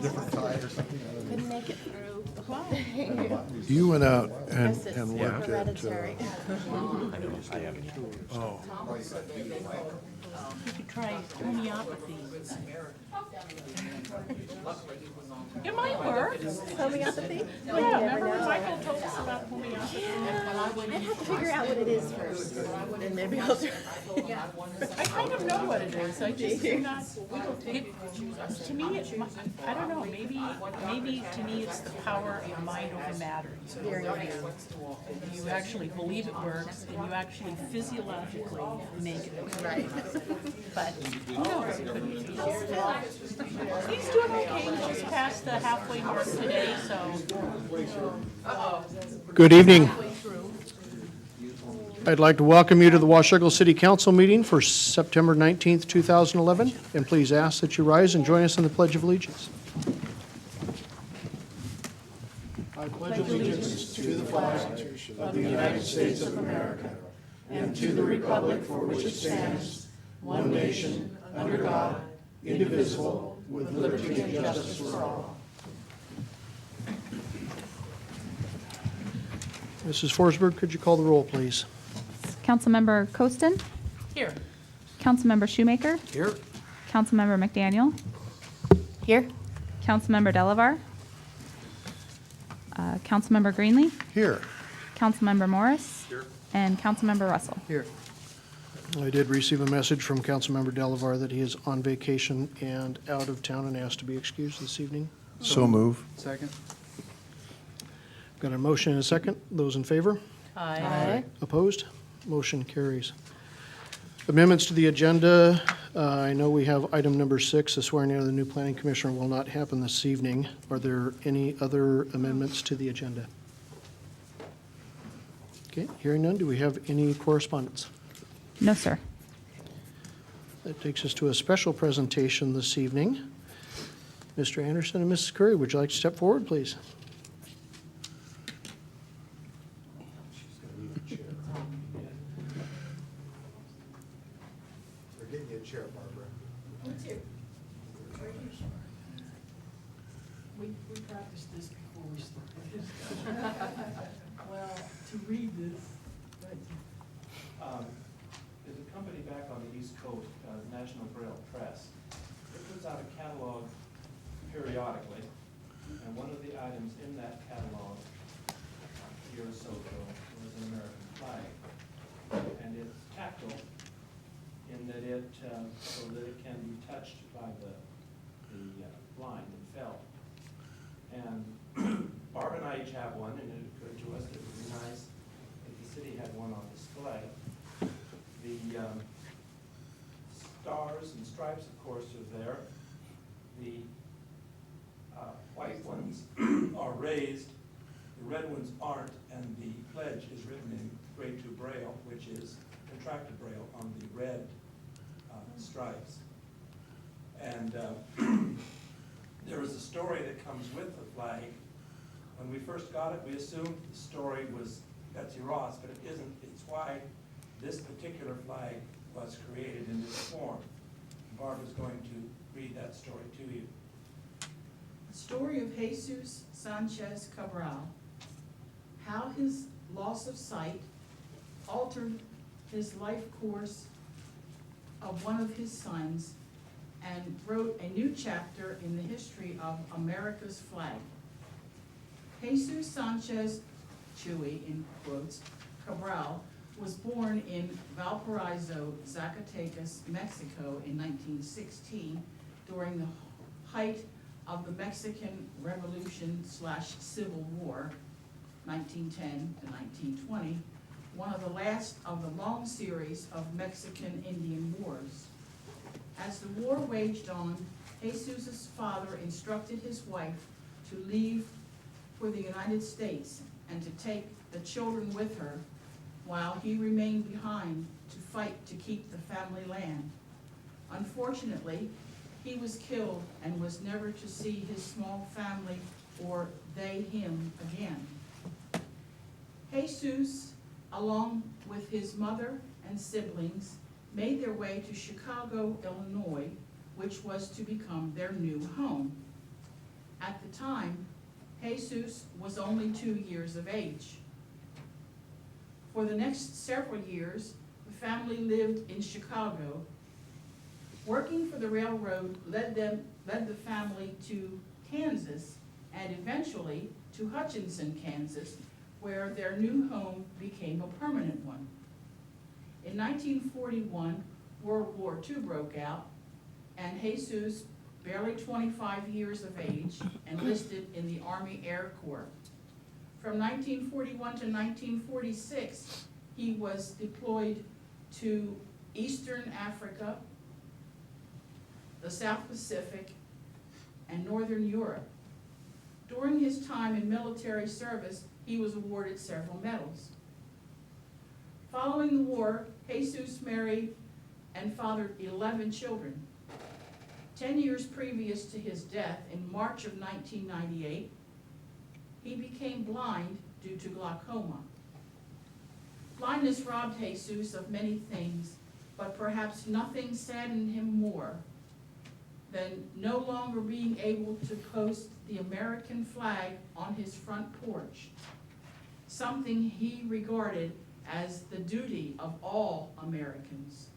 different tide or something. Couldn't make it through the whole thing. You went out and, Guess it's and looked at, hereditary. oh, You could try homeopathy. It might work. Homeopathy? Yeah, Well, you never remember when know. Michael told us about homeopathy? I'd have to figure out what it is first, and maybe I'll try. I kind of know what it is, I just do not, to me, I don't know, maybe to me it's the power of mind over matter. You actually believe it works, and you actually physiologically make it. Right. But who knows, it could be. He's doing okay, he just passed the halfway mark today, so. good evening. I'd like to welcome you to the Washougal City Council meeting for September 19th, 2011, and please ask that you rise and join us in the Pledge of Allegiance. I pledge allegiance to the flag of the United States of America and to the republic for which it stands, one nation, under God, indivisible, with liberty and justice for all. Mrs. Forsberg, could you call the roll, please? Councilmember Coaston, Here. Councilmember Shoemaker, Here. Councilmember McDaniel, Here? Councilmember Delavar, Councilmember Greenlee, Here. Councilmember Morris, and Councilmember Russell. Here. I did receive a message from Councilmember Delavar that he is on vacation and out of town and asked to be excused this evening. So move. Second. Got a motion and a second. Those in favor? Aye. Opposed? Motion carries. Amendments to the agenda. I know we have item number 6, the swearing in of the new planning commissioner will not happen this evening. Are there any other amendments to the agenda? Okay, hearing none. Do we have any correspondence? No, sir. That takes us to a special presentation this evening. Mr. Anderson and Mrs. Curry, would you like to step forward, please? They're getting you a chair, Barbara. We practiced this before we started. Well, to read this, There's a company back on the East Coast, National Braille Press. It puts out a catalog periodically, and one of the items in that catalog a year or so ago was an American flag. And it's tactile in that so that it can be touched by the blind and felt. And Barb and I each have one, and it occurred to us that it would be nice if the city had one on display. The stars and stripes, of course, are there. The white ones are raised, the red ones aren't, and the pledge is written in grade 2 Braille, which is contracted Braille on the red stripes. And there is a story that comes with the flag. When we first got it, we assumed the story was Betsy Ross, but it isn't. It's why this particular flag was created in this form. Barbara's going to read that story to you. The story of Jesus Sanchez Cabral, how his loss of sight altered his life course of one of his sons and wrote a new chapter in the history of America's flag. Jesus Sanchez, Chewy in quotes, Cabral, was born in Valparaiso, Zacatecas, Mexico in 1916 during the height of the Mexican Revolution/Civil War, 1910 to 1920, one of the last of the long series of Mexican Indian wars. As the war waged on, Jesus' father instructed his wife to leave for the United States and to take the children with her, while he remained behind to fight to keep the family land. Unfortunately, he was killed and was never to see his small family or they him again. Jesus, along with his mother and siblings, made their way to Chicago, Illinois, which was to become their new home. At the time, Jesus was only 2 years of age. For the next several years, the family lived in Chicago. Working for the railroad led the family to Kansas and eventually to Hutchinson, Kansas, where their new home became a permanent one. In 1941, World War II broke out, and Jesus, barely 25 years of age, enlisted in the Army Air Corps. From 1941 to 1946, he was deployed to Eastern Africa, the South Pacific, and Northern Europe. During his time in military service, he was awarded several medals. Following the war, Jesus married and fathered 11 children. 10 years previous to his death, in March of 1998, he became blind due to glaucoma. Blindness robbed Jesus of many things, but perhaps nothing saddened him more than no longer being able to post the American flag on his front porch, something he regarded as the duty of all Americans.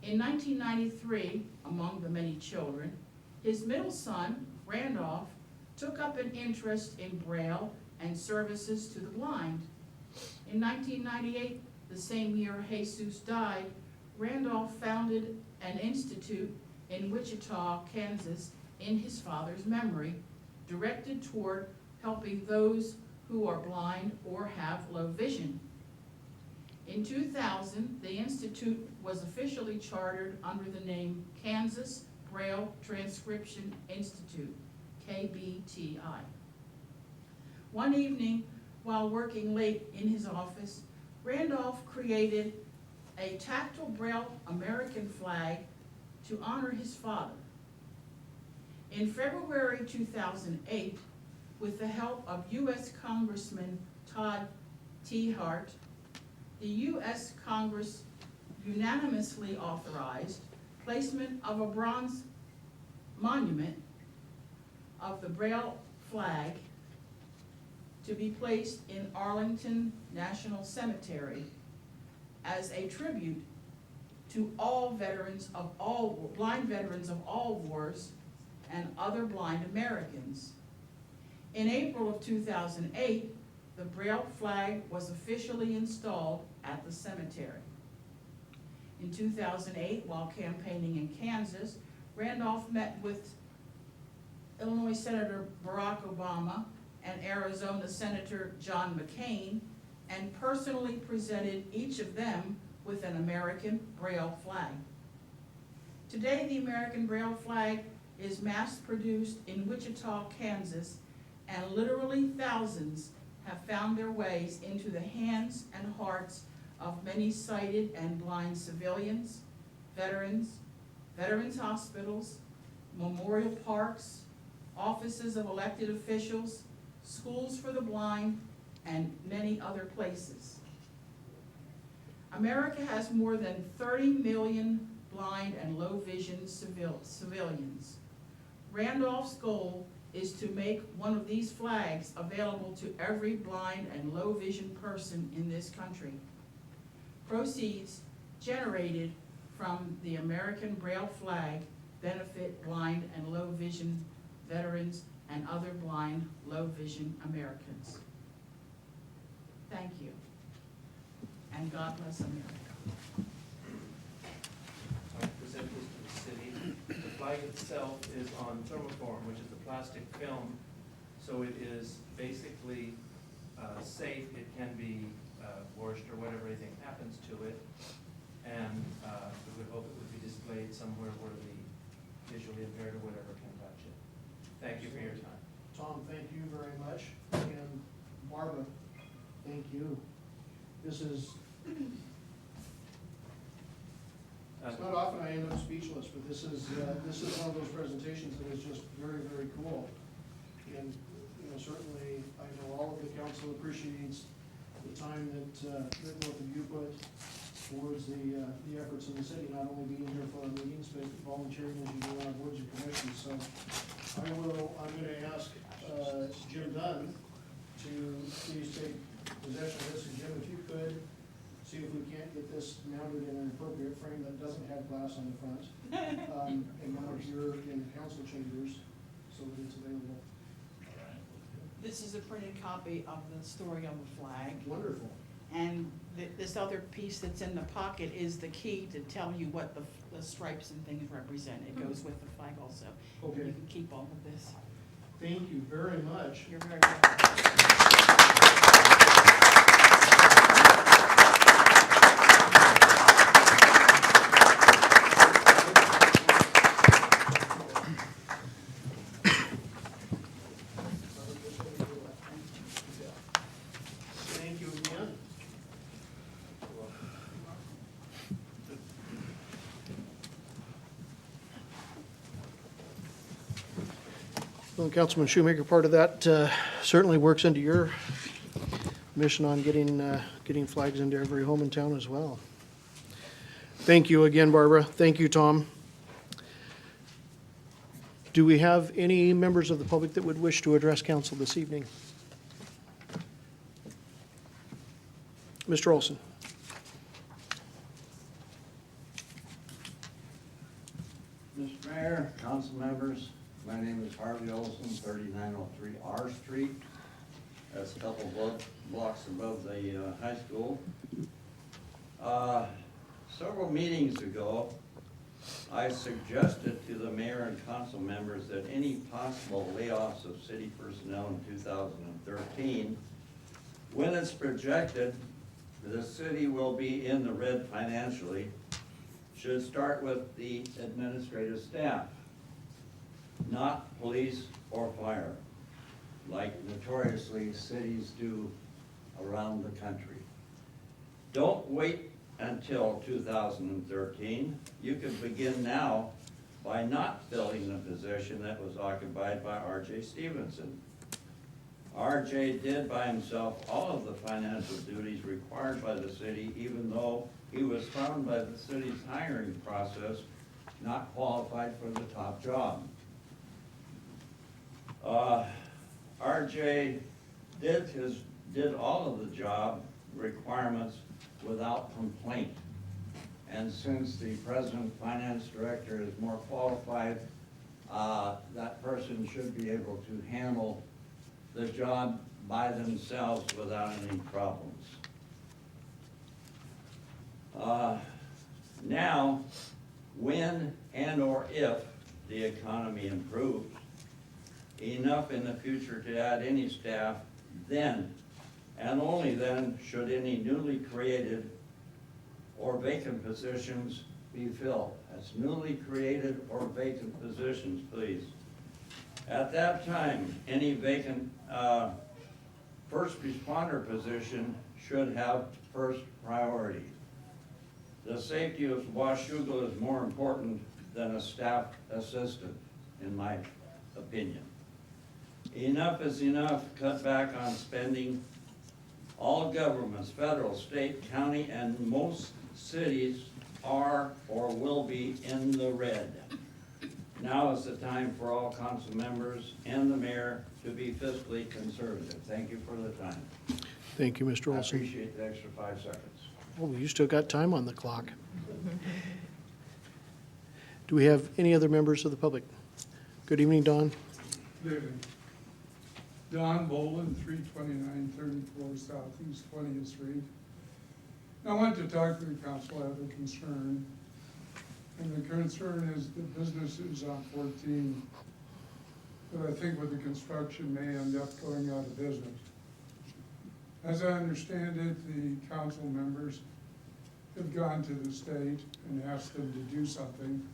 In 1993, among the many children, his middle son, Randolph, took up an interest in Braille and services to the blind. In 1998, the same year Jesus died, Randolph founded an institute in Wichita, Kansas, in his father's memory, directed toward helping those who are blind or have low vision. In 2000, the institute was officially chartered under the name Kansas Braille Transcription Institute, KBTI. One evening, while working late in his office, Randolph created a tactile Braille American flag to honor his father. In February 2008, with the help of U.S. Congressman Todd Tiahrt, the U.S. Congress unanimously authorized placement of a bronze monument of the Braille flag to be placed in Arlington National Cemetery as a tribute to all blind veterans of all wars and other blind Americans. In April of 2008, the Braille flag was officially installed at the cemetery. In 2008, while campaigning in Kansas, Randolph met with Illinois Senator Barack Obama and Arizona Senator John McCain and personally presented each of them with an American Braille flag. Today, the American Braille flag is mass-produced in Wichita, Kansas, and literally thousands have found their ways into the hands and hearts of many sighted and blind civilians, veterans, veterans hospitals, memorial parks, offices of elected officials, schools for the blind, and many other places. America has more than 30 million blind and low vision civilians. Randolph's goal is to make one of these flags available to every blind and low vision person in this country. Proceeds generated from the American Braille flag benefit blind and low vision veterans and other blind, low vision Americans. Thank you. And God bless America. I'll present this to the city. The flag itself is on thermoform, which is a plastic film, so it is basically safe. It can be washed or whatever anything happens to it, and we would hope it would be displayed somewhere where the visually impaired or whatever can touch it. Thank you for your time. Tom, thank you very much, and Barbara, thank you. This is, it's not often I end up speechless, but this is one of those presentations that is just very, very cool. And, you know, certainly, I know all of the council appreciates the time that both of you put towards the efforts in the city, not only being here for our meetings, but volunteering as you do on our boards and commissions. So I I'm gonna ask Jim Dunn to please take possession of this, and Jim, if you could, see if we can't get this mounted in an appropriate frame that doesn't have glass on the front. And mount here in the council chambers so that it's available. This is a printed copy of the story of the flag. Wonderful. And this other piece that's in the pocket is the key to tell you what the stripes and things represent. It goes with the flag also. Okay. You can keep all of this. Thank you very much. You're very welcome. Thank you again. Well, Councilman Shoemaker, part of that certainly works into your mission on getting flags into every home in town as well. Thank you again, Barbara. Thank you, Tom. Do we have any members of the public that would wish to address council this evening? Mr. Olson. Mr. Mayor, council members, my name is Harvey Olson, 3903 R Street. That's a couple blocks above the high school. Several meetings ago, I suggested to the mayor and council members that any possible layoffs of city personnel in 2013, when it's projected the city will be in the red financially, should start with the administrative staff, not police or fire, like notoriously cities do around the country. Don't wait until 2013. You can begin now by not filling the position that was occupied by R.J. Stevenson. R.J. did by himself all of the financial duties required by the city, even though he was found by the city's hiring process not qualified for the top job. R.J. did all of the job requirements without complaint. And since the present finance director is more qualified, that person should be able to handle the job by themselves without any problems. Now, when and or if the economy improves enough in the future to add any staff, then and only then should any newly created or vacant positions be filled. That's newly created or vacant positions, please. At that time, any vacant first responder position should have first priority. The safety of Washougal is more important than a staff assistant, in my opinion. Enough is enough. Cut back on spending. All governments, federal, state, county, and most cities are or will be in the red. Now is the time for all council members and the mayor to be fiscally conservative. Thank you for the time. Thank you, Mr. I Olson. appreciate the extra 5 seconds. Oh, you still got time on the clock. Do we have any other members of the public? Good evening, Don. Good evening. Don Boland, 32934 Southeast 20th Street. I want to talk to the council. I have a concern. And the concern is the businesses on 14 that I think with the construction may end up going out of business. As I understand it, the council members have gone to the state and asked them to do something.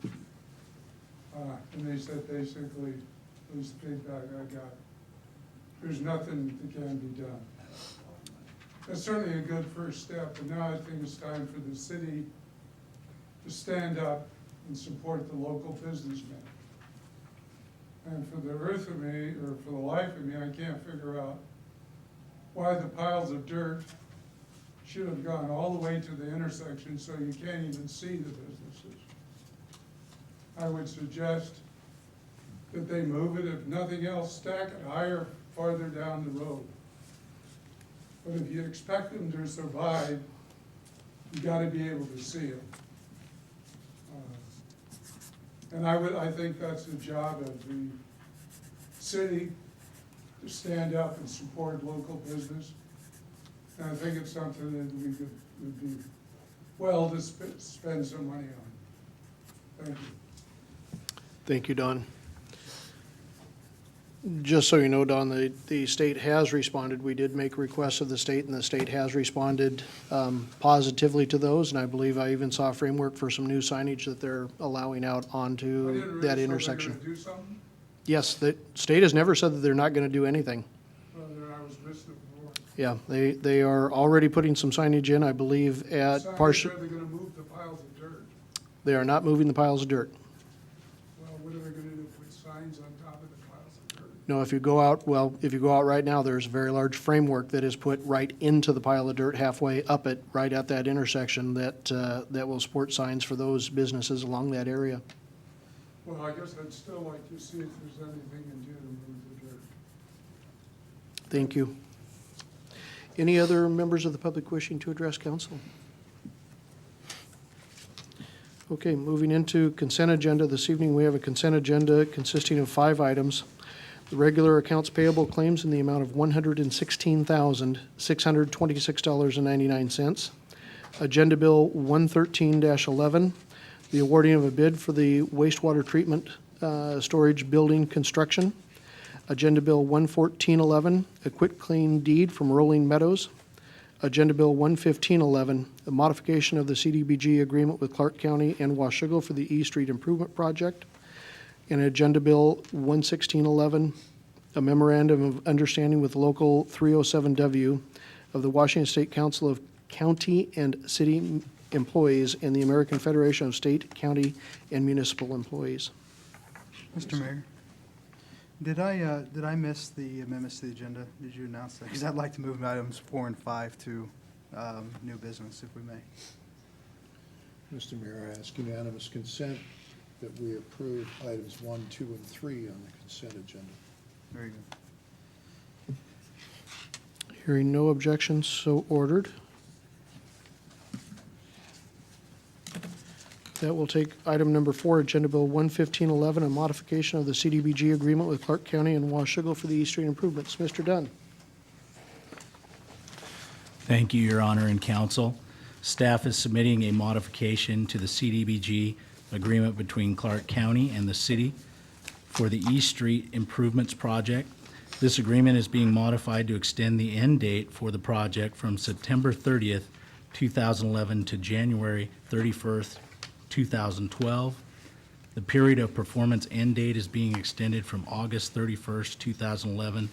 And they said basically, at least the feedback I got, there's nothing that can be done. That's certainly a good first step, but now I think it's time for the city to stand up and support the local businessmen. And for the earth of me, or for the life of me, I can't figure out why the piles of dirt should have gone all the way to the intersection so you can't even see the businesses. I would suggest that they move it, if nothing else, stack it higher, farther down the road. But if you expect them to survive, you gotta be able to see them. And I think that's the job of the city, to stand up and support local business. And I think it's something that would be well to spend some money on. Thank you. Thank you, Don. Just so you know, Don, the state has responded. We did make requests of the state, and the state has responded positively to those. And I believe I even saw a framework for some new signage that they're allowing out I onto didn't that really intersection. Do something, Yes, the state has never said that they're not going to do anything. whether I was missing it before. Yeah, they are already putting some signage in, I believe, at Signage, partial. are they gonna move the piles of dirt? They are not moving the piles of dirt. Well, what are they gonna do, put signs on top of the piles of dirt? No, if you go out right now, there's a very large framework that is put right into the pile of dirt halfway up it, right at that intersection that will support signs for those businesses along that area. Well, I guess I'd still like to see if there's anything you can do to move the dirt. Thank you. Any other members of the public wishing to address council? Okay, moving into consent agenda. This evening, we have a consent agenda consisting of 5 items. The regular accounts payable claims in the amount of $116,626.99. Agenda Bill 113-11, the awarding of a bid for the wastewater treatment storage building construction. Agenda Bill 11411, a quit claim deed from Rolling Meadows. Agenda Bill 11511, a modification of the CDBG agreement with Clark County and Washougal for the E Street Improvement Project. And Agenda Bill 11611, a memorandum of understanding with Local 307W of the Washington State Council of County and City Employees and the American Federation of State, County, and Municipal Employees. Mr. Mayor, did I miss the amendments to the agenda? Did you announce that? Because I'd like to move items 4 and 5 to new business, if we may. Mr. Mayor, I ask unanimous consent that we approve items 1, 2, and 3 on the consent agenda. Very good. Hearing no objections, so ordered. That will take item number 4, Agenda Bill 11511, a modification of the CDBG agreement with Clark County and Washougal for the East Street improvements. Mr. Dunn. Thank you, Your Honor and Council. Staff is submitting a modification to the CDBG agreement between Clark County and the city for the East Street Improvements Project. This agreement is being modified to extend the end date for the project from September 30th, 2011 to January 31st, 2012. The period of performance end date is being extended from August 31st, 2011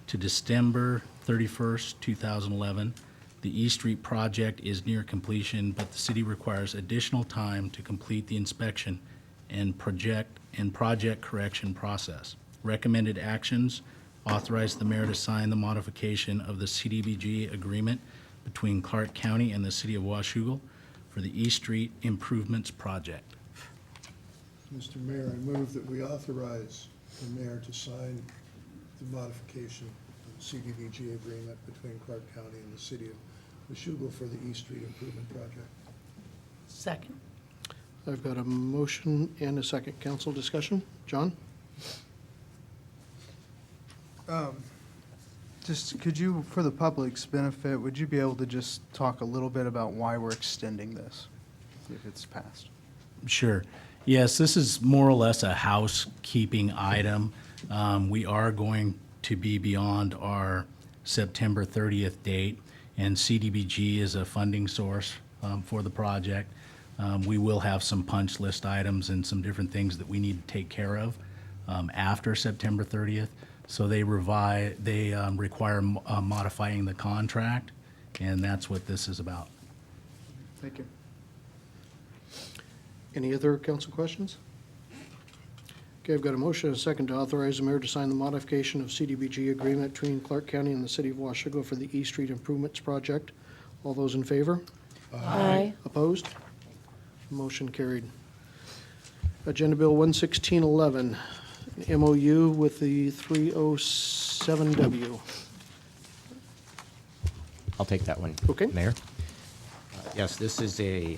to December 31st, 2011. The East Street project is near completion, but the city requires additional time to complete the inspection and project correction process. Recommended actions: authorize the mayor to sign the modification of the CDBG agreement between Clark County and the city of Washougal for the East Street Improvements Project. Mr. Mayor, I move that we authorize the mayor to sign the modification of the CDBG agreement between Clark County and the city of Washougal for the East Street Improvement Project. Second. I've got a motion and a second. Council discussion? John? Just, could you, for the public's benefit, would you be able to just talk a little bit about why we're extending this, if it's passed? Sure. Yes, this is more or less a housekeeping item. We are going to be beyond our September 30th date, and CDBG is a funding source for the project. We will have some punch list items and some different things that we need to take care of after September 30th. So they require modifying the contract, and that's what this is about. Thank you. Any other council questions? Okay, I've got a motion and a second to authorize the mayor to sign the modification of CDBG agreement between Clark County and the city of Washougal for the East Street Improvements Project. All those in favor? Aye. Opposed? Motion carried. Agenda Bill 11611, MOU with the 307W. I'll take that one. Okay. Mayor? Yes, this is a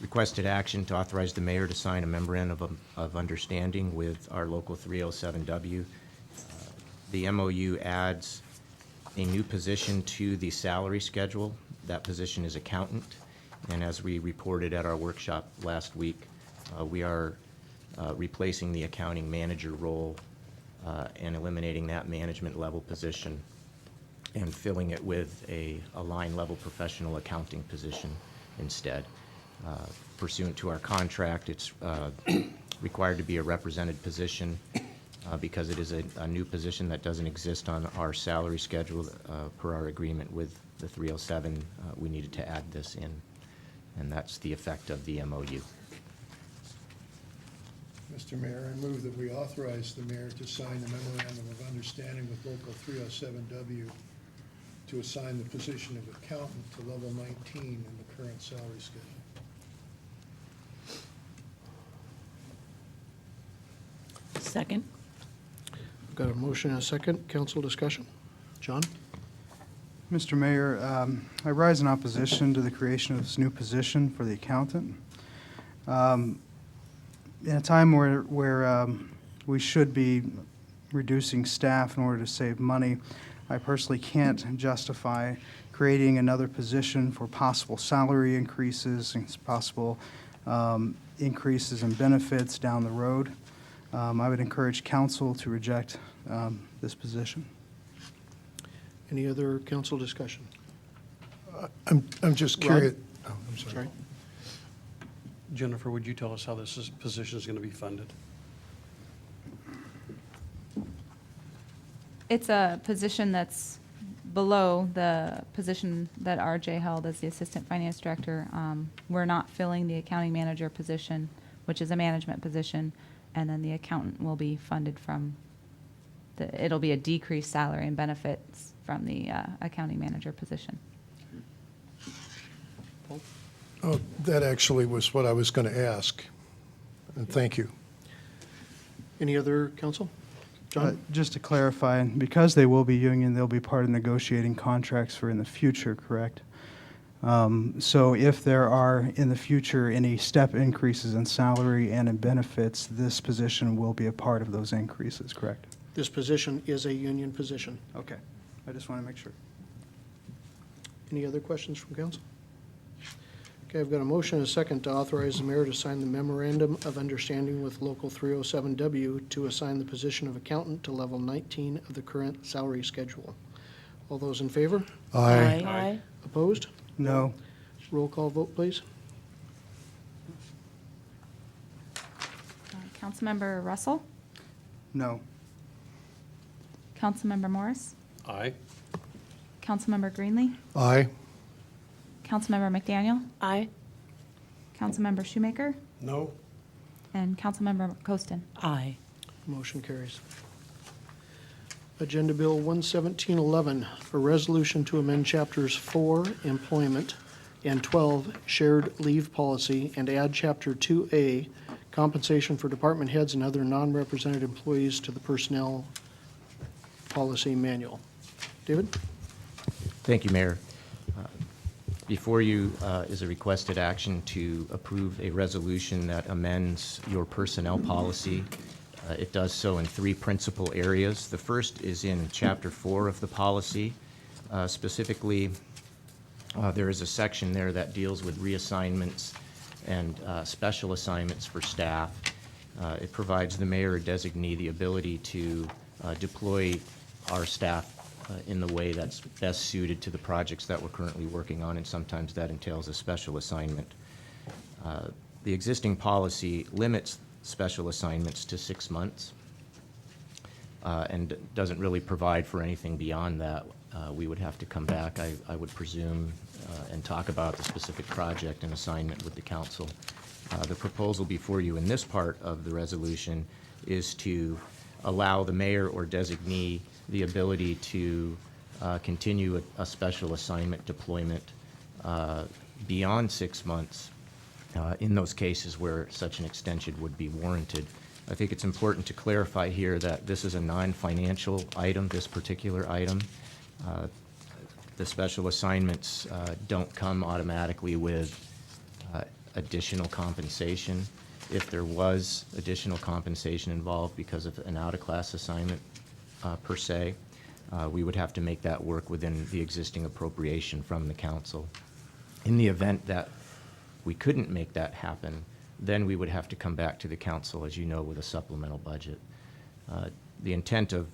requested action to authorize the mayor to sign a memorandum of understanding with our local 307W. The MOU adds a new position to the salary schedule. That position is accountant. And as we reported at our workshop last week, we are replacing the accounting manager role and eliminating that management level position and filling it with a line level professional accounting position instead. Pursuant to our contract, it's required to be a represented position because it is a new position that doesn't exist on our salary schedule. Per our agreement with the 307, we needed to add this in, and that's the effect of the MOU. Mr. Mayor, I move that we authorize the mayor to sign the memorandum of understanding with local 307W to assign the position of accountant to level 19 in the current salary schedule. Second. Got a motion and a second. Council discussion. John? Mr. Mayor, I rise in opposition to the creation of this new position for the accountant. In a time where we should be reducing staff in order to save money, I personally can't justify creating another position for possible salary increases and possible increases in benefits down the road. I would encourage council to reject this position. Any other council discussion? I'm just curious. Oh, I'm sorry. Sorry. Jennifer, would you tell us how this position is going to be funded? It's a position that's below the position that RJ held as the Assistant Finance Director. We're not filling the accounting manager position, which is a management position, and then the accountant will be funded from it'll be a decreased salary and benefits from the accounting manager position. Oh, that actually was what I was going to ask. And thank you. Any other council? John? Just to clarify, because they will be union, they'll be part of negotiating contracts for in the future, correct? So if there are in the future any step increases in salary and in benefits, this position will be a part of those increases, correct? This position is a union position. Okay, I just want to make sure. Any other questions from council? Okay, I've got a motion and a second to authorize the mayor to sign the memorandum of understanding with local 307W to assign the position of accountant to level 19 of the current salary schedule. All those in favor? Aye. Aye. Opposed? No. Roll call vote, please. Councilmember Russell? No. Councilmember Morris? Aye. Councilmember Greenlee? Aye. Councilmember McDaniel? Aye. Councilmember Shoemaker? No. And Councilmember Coaston? Aye. Motion carries. Agenda Bill 11711, a resolution to amend Chapters 4, Employment, and 12, Shared Leave Policy, and add Chapter 2A, Compensation for Department Heads and Other Non-Represented Employees to the Personnel Policy Manual. David? Thank you, Mayor. Before you is a requested action to approve a resolution that amends your personnel policy. It does so in three principal areas. The first is in Chapter 4 of the policy. Specifically, there is a section there that deals with reassignments and special assignments for staff. It provides the mayor or designee the ability to deploy our staff in the way that's best suited to the projects that we're currently working on, and sometimes that entails a special assignment. The existing policy limits special assignments to 6 months and doesn't really provide for anything beyond that. We would have to come back, I would presume, and talk about the specific project and assignment with the council. The proposal before you in this part of the resolution is to allow the mayor or designee the ability to continue a special assignment deployment beyond 6 months in those cases where such an extension would be warranted. I think it's important to clarify here that this is a non-financial item, this particular item. The special assignments don't come automatically with additional compensation. If there was additional compensation involved because of an out-of-class assignment per se, we would have to make that work within the existing appropriation from the council. In the event that we couldn't make that happen, then we would have to come back to the council, as you know, with a supplemental budget. The intent of,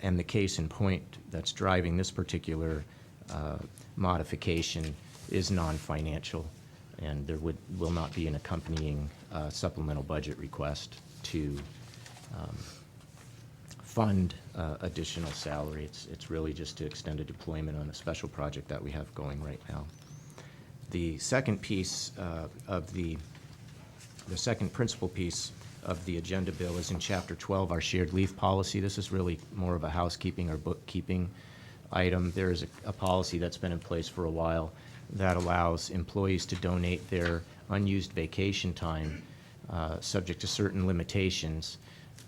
and the case in point that's driving this particular modification is non-financial, and there will not be an accompanying supplemental budget request to fund additional salary. It's really just to extend a deployment on a special project that we have going right now. The second piece of the second principal piece of the agenda bill is in Chapter 12, our shared leave policy. This is really more of a housekeeping or bookkeeping item. There is a policy that's been in place for a while that allows employees to donate their unused vacation time, subject to certain limitations,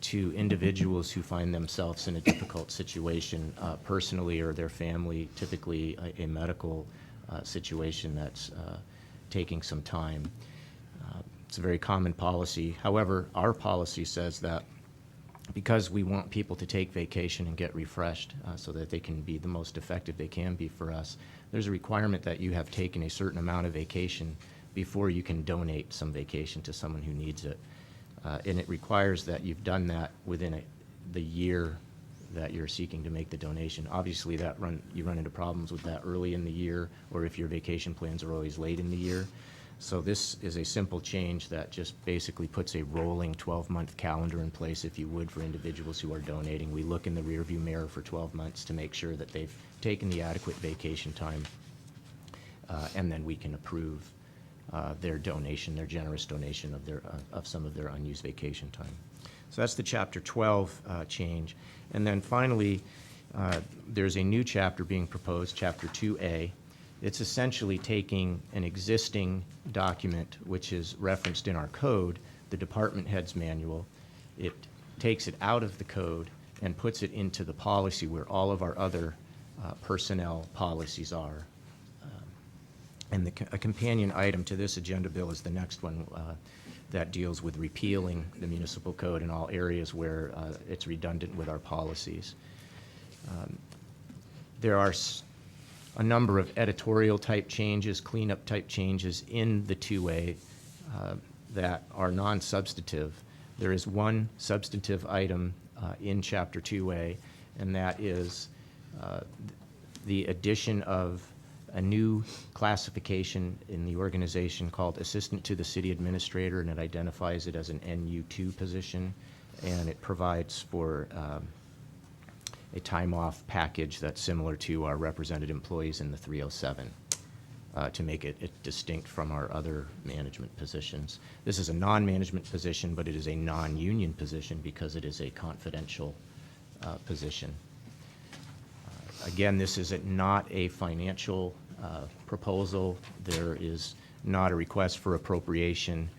to individuals who find themselves in a difficult situation personally or their family, typically a medical situation that's taking some time. It's a very common policy. However, our policy says that because we want people to take vacation and get refreshed so that they can be the most effective they can be for us, there's a requirement that you have taken a certain amount of vacation before you can donate some vacation to someone who needs it. And it requires that you've done that within the year that you're seeking to make the donation. Obviously, you run into problems with that early in the year, or if your vacation plans are always late in the year. So this is a simple change that just basically puts a rolling 12-month calendar in place, if you would, for individuals who are donating. We look in the rearview mirror for 12 months to make sure that they've taken the adequate vacation time, and then we can approve their donation, their generous donation of some of their unused vacation time. So that's the Chapter 12 change. And then finally, there's a new chapter being proposed, Chapter 2A. It's essentially taking an existing document, which is referenced in our code, the Department Head's Manual. It takes it out of the code and puts it into the policy where all of our other personnel policies are. And a companion item to this agenda bill is the next one that deals with repealing the municipal code in all areas where it's redundant with our policies. There are a number of editorial type changes, cleanup type changes in the 2A that are non-substantive. There is one substantive item in Chapter 2A, and that is the addition of a new classification in the organization called Assistant to the City Administrator, and it identifies it as an NU2 position, and it provides for a time-off package that's similar to our represented employees in the 307 to make it distinct from our other management positions. This is a non-management position, but it is a non-union position because it is a confidential position. Again, this is not a financial proposal. There is not a request for appropriation.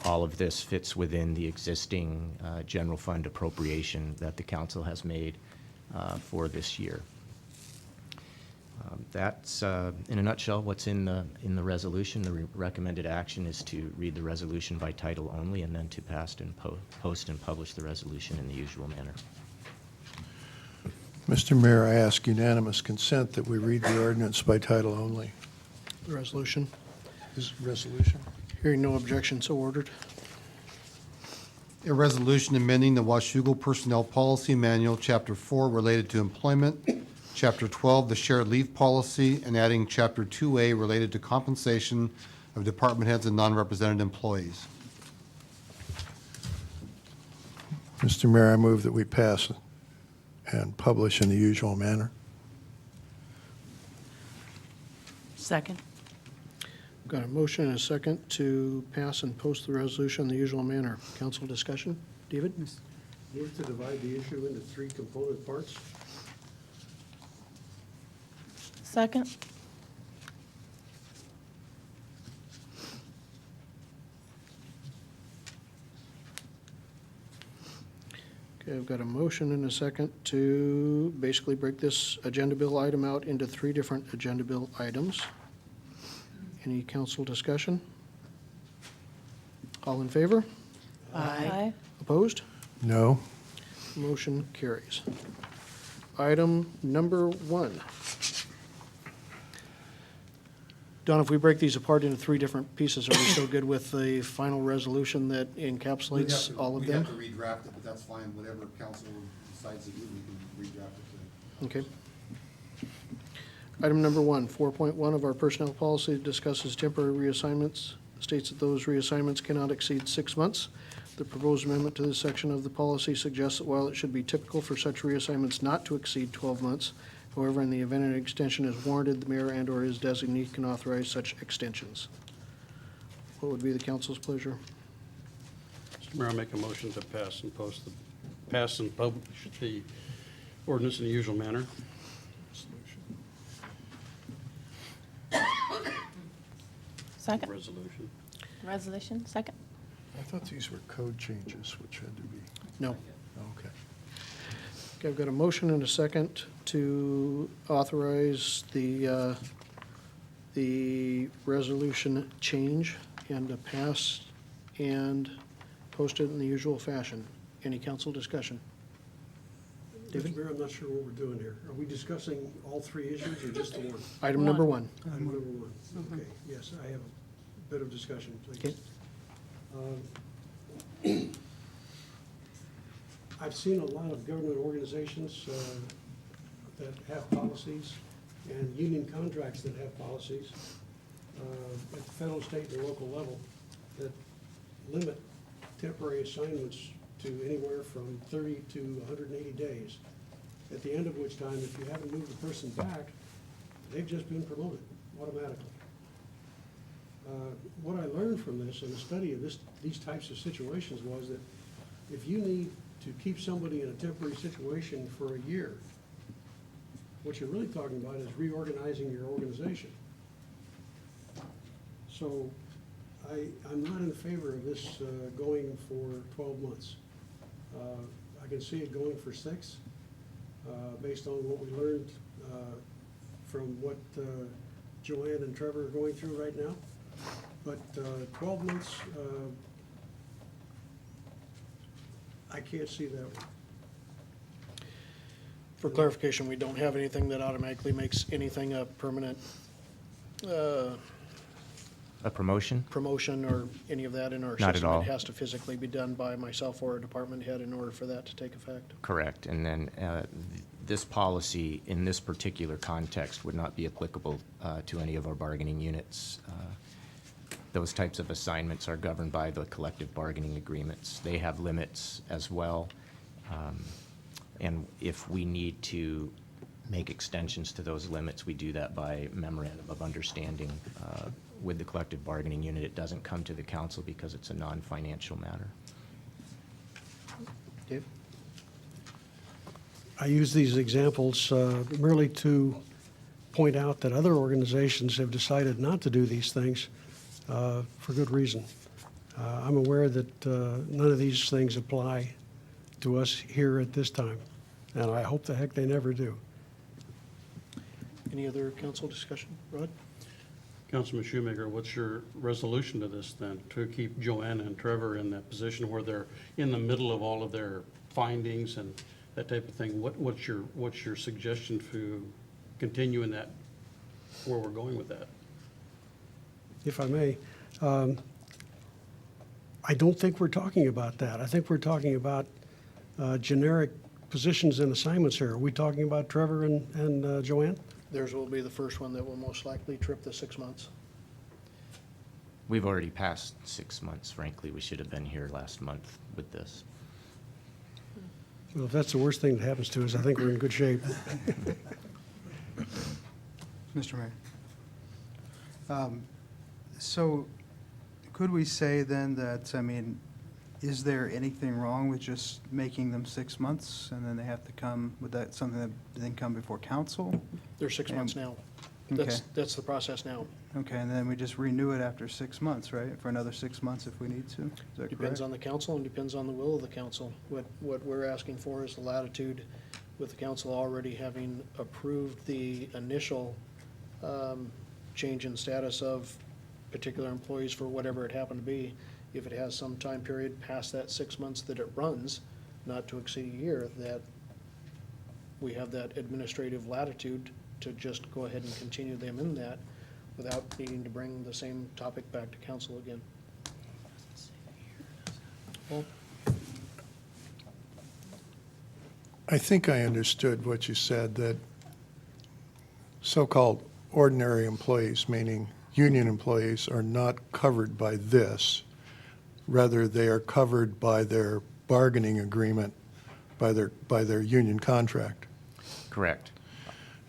All of this fits within the existing general fund appropriation that the council has made for this year. That's, in a nutshell, what's in the resolution. The recommended action is to read the resolution by title only, and then to pass and post and publish the resolution in the usual manner. Mr. Mayor, I ask unanimous consent that we read the ordinance by title only. The resolution. This resolution. Hearing no objection, so ordered. A resolution amending the Washougal Personnel Policy Manual, Chapter 4 related to employment, Chapter 12, the shared leave policy, and adding Chapter 2A related to compensation of department heads and non-represented employees. Mr. Mayor, I move that we pass and publish in the usual manner. Second. Got a motion and a second to pass and post the resolution in the usual manner. Council discussion? David? Move to divide the issue into 3 component parts. Second. Okay, I've got a motion and a second to basically break this agenda bill item out into 3 different agenda bill items. Any council discussion? All in favor? Aye. Opposed? No. Motion carries. Item number 1. Don, if we break these apart into 3 different pieces, are we still good with the final resolution that encapsulates all of them? We'd have to redraft it, but that's fine. Whatever council decides to do, we can redraft it Okay. Item number 1, 4.1 of our personnel policy discusses temporary reassignments, states that those reassignments cannot exceed 6 months. The proposed amendment to this section of the policy suggests that while it should be typical for such reassignments not to exceed 12 months, however, in the event an extension is warranted, the mayor and/or his designee can authorize such extensions. What would be the council's pleasure? Mr. Mayor, I make a motion to pass and publish the ordinance in the usual manner. Second. Resolution. Resolution, second. I thought these were code changes, which had to be, No. okay. Okay, I've got a motion and a second to authorize the resolution change and to pass and post it in the usual fashion. Any council discussion? Mr. Mayor, I'm not sure what we're doing here. Are we discussing all 3 issues or just the one? Item number 1. Item number 1. Okay, yes, I have a bit of discussion, please. I've seen a lot of government organizations that have policies and union contracts that have policies at the federal, state, and local level that limit temporary assignments to anywhere from 30 to 180 days, at the end of which time, if you haven't moved the person back, they've just been promoted automatically. What I learned from this and the study of these types of situations was that if you need to keep somebody in a temporary situation for a year, what you're really talking about is reorganizing your organization. So I'm not in favor of this going for 12 months. I can see it going for 6, based on what we learned from what Joanne and Trevor are going through right now. But 12 months, I can't see that one. For clarification, we don't have anything that automatically makes anything a permanent A promotion? promotion or any of that in our Not at system. all. It has to physically be done by myself or a department head in order for that to take effect. Correct. And then this policy, in this particular context, would not be applicable to any of our bargaining units. Those types of assignments are governed by the collective bargaining agreements. They have limits as well. And if we need to make extensions to those limits, we do that by memorandum of understanding with the collective bargaining unit. It doesn't come to the council because it's a non-financial matter. Dave? I use these examples merely to point out that other organizations have decided not to do these things for good reason. I'm aware that none of these things apply to us here at this time, and I hope the heck they never do. Any other council discussion? Rod? Councilman Shoemaker, what's your resolution to this then? To keep Joanna and Trevor in that position where they're in the middle of all of their findings and that type of thing? What's your suggestion to continue in that, where we're going with that? If I may, I don't think we're talking about that. I think we're talking about generic positions and assignments here. Are we talking about Trevor and Joanne? Theirs will be the first one that will most likely trip the 6 months. We've already passed 6 months, frankly. We should have been here last month with this. Well, if that's the worst thing that happens to us, I think we're in good shape. Mr. Mayor. So could we say then that, I mean, is there anything wrong with just making them 6 months and then they have to come, would that something that then come before council? They're 6 months now. Okay. That's the process now. Okay, and then we just renew it after 6 months, right? For another 6 months if we need to? Is that Depends correct? on the council and depends on the will of the council. What we're asking for is the latitude with the council already having approved the initial change in status of particular employees for whatever it happened to be. If it has some time period past that 6 months that it runs, not to exceed a year, that we have that administrative latitude to just go ahead and continue them in that without needing to bring the same topic back to council again. Well, I think I understood what you said, that so-called ordinary employees, meaning union employees, are not covered by this. Rather, they are covered by their bargaining agreement, by their union contract. Correct.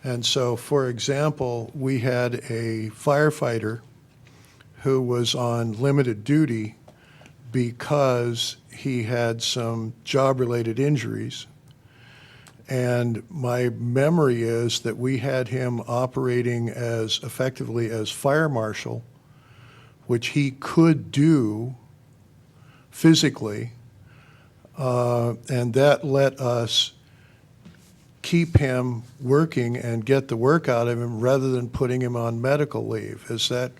And so, for example, we had a firefighter who was on limited duty because he had some job-related injuries. And my memory is that we had him operating as effectively as fire marshal, which he could do physically, and that let us keep him working and get the work out of him rather than putting him on medical leave. Is that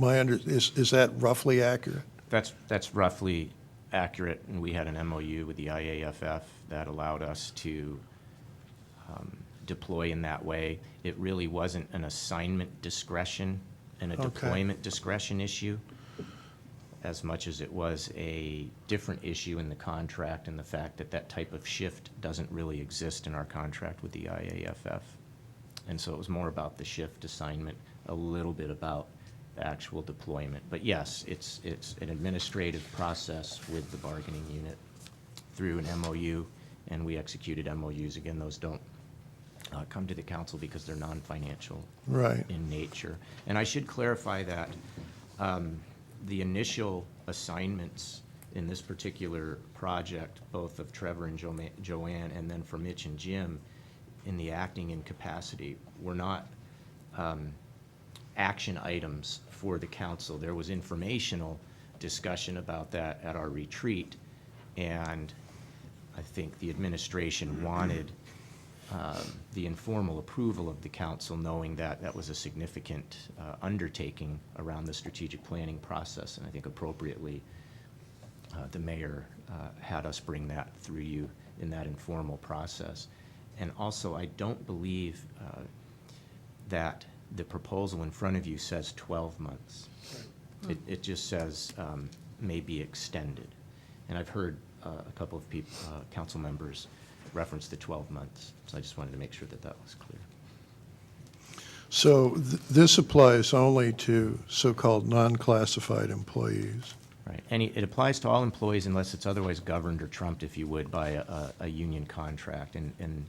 is that roughly accurate? That's roughly accurate, and we had an MOU with the IAFF that allowed us to deploy in that way. It really wasn't an assignment discretion and a deployment discretion issue, as much as it was a different issue in the contract and the fact that that type of shift doesn't really exist in our contract with the IAFF. And so it was more about the shift assignment, a little bit about the actual deployment. But yes, it's an administrative process with the bargaining unit through an MOU, and we executed MOUs. Again, those don't come to the council because they're non-financial in nature. And I should clarify that the initial assignments in this particular project, both of Trevor and Joanne, and then for Mitch and Jim, in the acting incapacity, were not action items for the council. There was informational discussion about that at our retreat, and I think the administration wanted the informal approval of the council, knowing that that was a significant undertaking around the strategic planning process. And I think appropriately, the mayor had us bring that through you in that informal process. And also, I don't believe that the proposal in front of you says 12 months. It just says may be extended. And I've heard a couple of people, council members, reference the 12 months. So I just wanted to make sure that that was clear. So this applies only to so-called non-classified employees. Right. It applies to all employees unless it's otherwise governed or trumped, if you would, by a union contract. And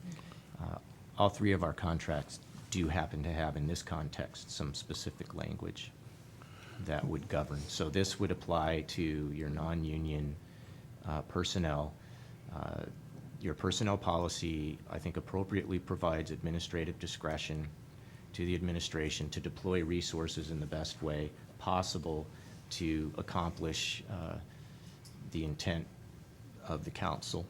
all three of our contracts do happen to have, in this context, some specific language that would govern. So this would apply to your non-union personnel. Your personnel policy, I think, appropriately provides administrative discretion to the administration to deploy resources in the best way possible to accomplish the intent of the council.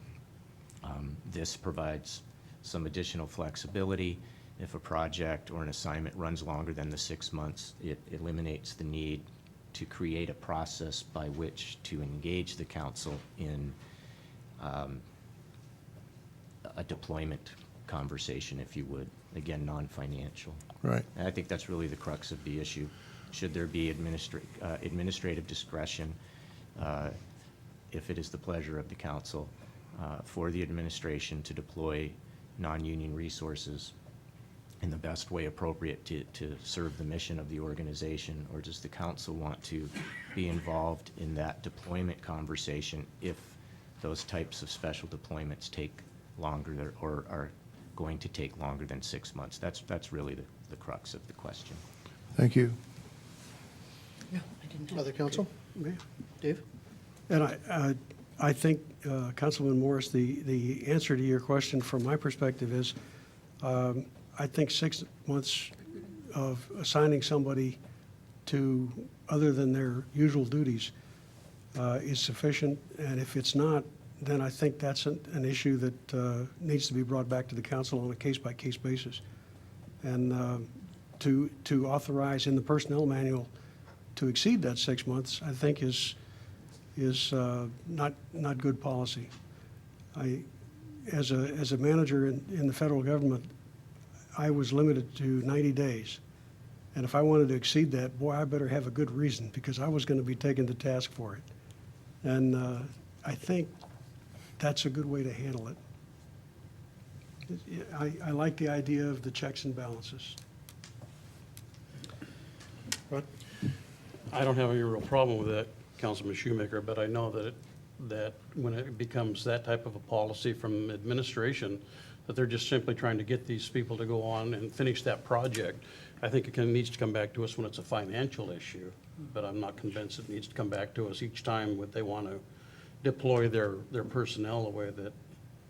This provides some additional flexibility. If a project or an assignment runs longer than the 6 months, it eliminates the need to create a process by which to engage the council in a deployment conversation, if you would, again, non-financial. Right. And I think that's really the crux of the issue. Should there be administrative discretion, if it is the pleasure of the council, for the administration to deploy non-union resources in the best way appropriate to serve the mission of the organization, or does the council want to be involved in that deployment conversation if those types of special deployments take longer or are going to take longer than 6 months? That's really the crux of the question. Thank you. Other council? Dave? And I think, Councilman Morris, the answer to your question from my perspective is, I think 6 months of assigning somebody to, other than their usual duties, is sufficient. And if it's not, then I think that's an issue that needs to be brought back to the council on a case-by-case basis. And to authorize in the personnel manual to exceed that 6 months, I think is not good policy. As a manager in the federal government, I was limited to 90 days. And if I wanted to exceed that, boy, I better have a good reason, because I was going to be taken to task for it. And I think that's a good way to handle it. I like the idea of the checks and balances. I don't have any real problem with that, Councilman Shoemaker, but I know that when it becomes that type of a policy from administration, that they're just simply trying to get these people to go on and finish that project. I think it needs to come back to us when it's a financial issue, but I'm not convinced it needs to come back to us each time when they want to deploy their personnel the way that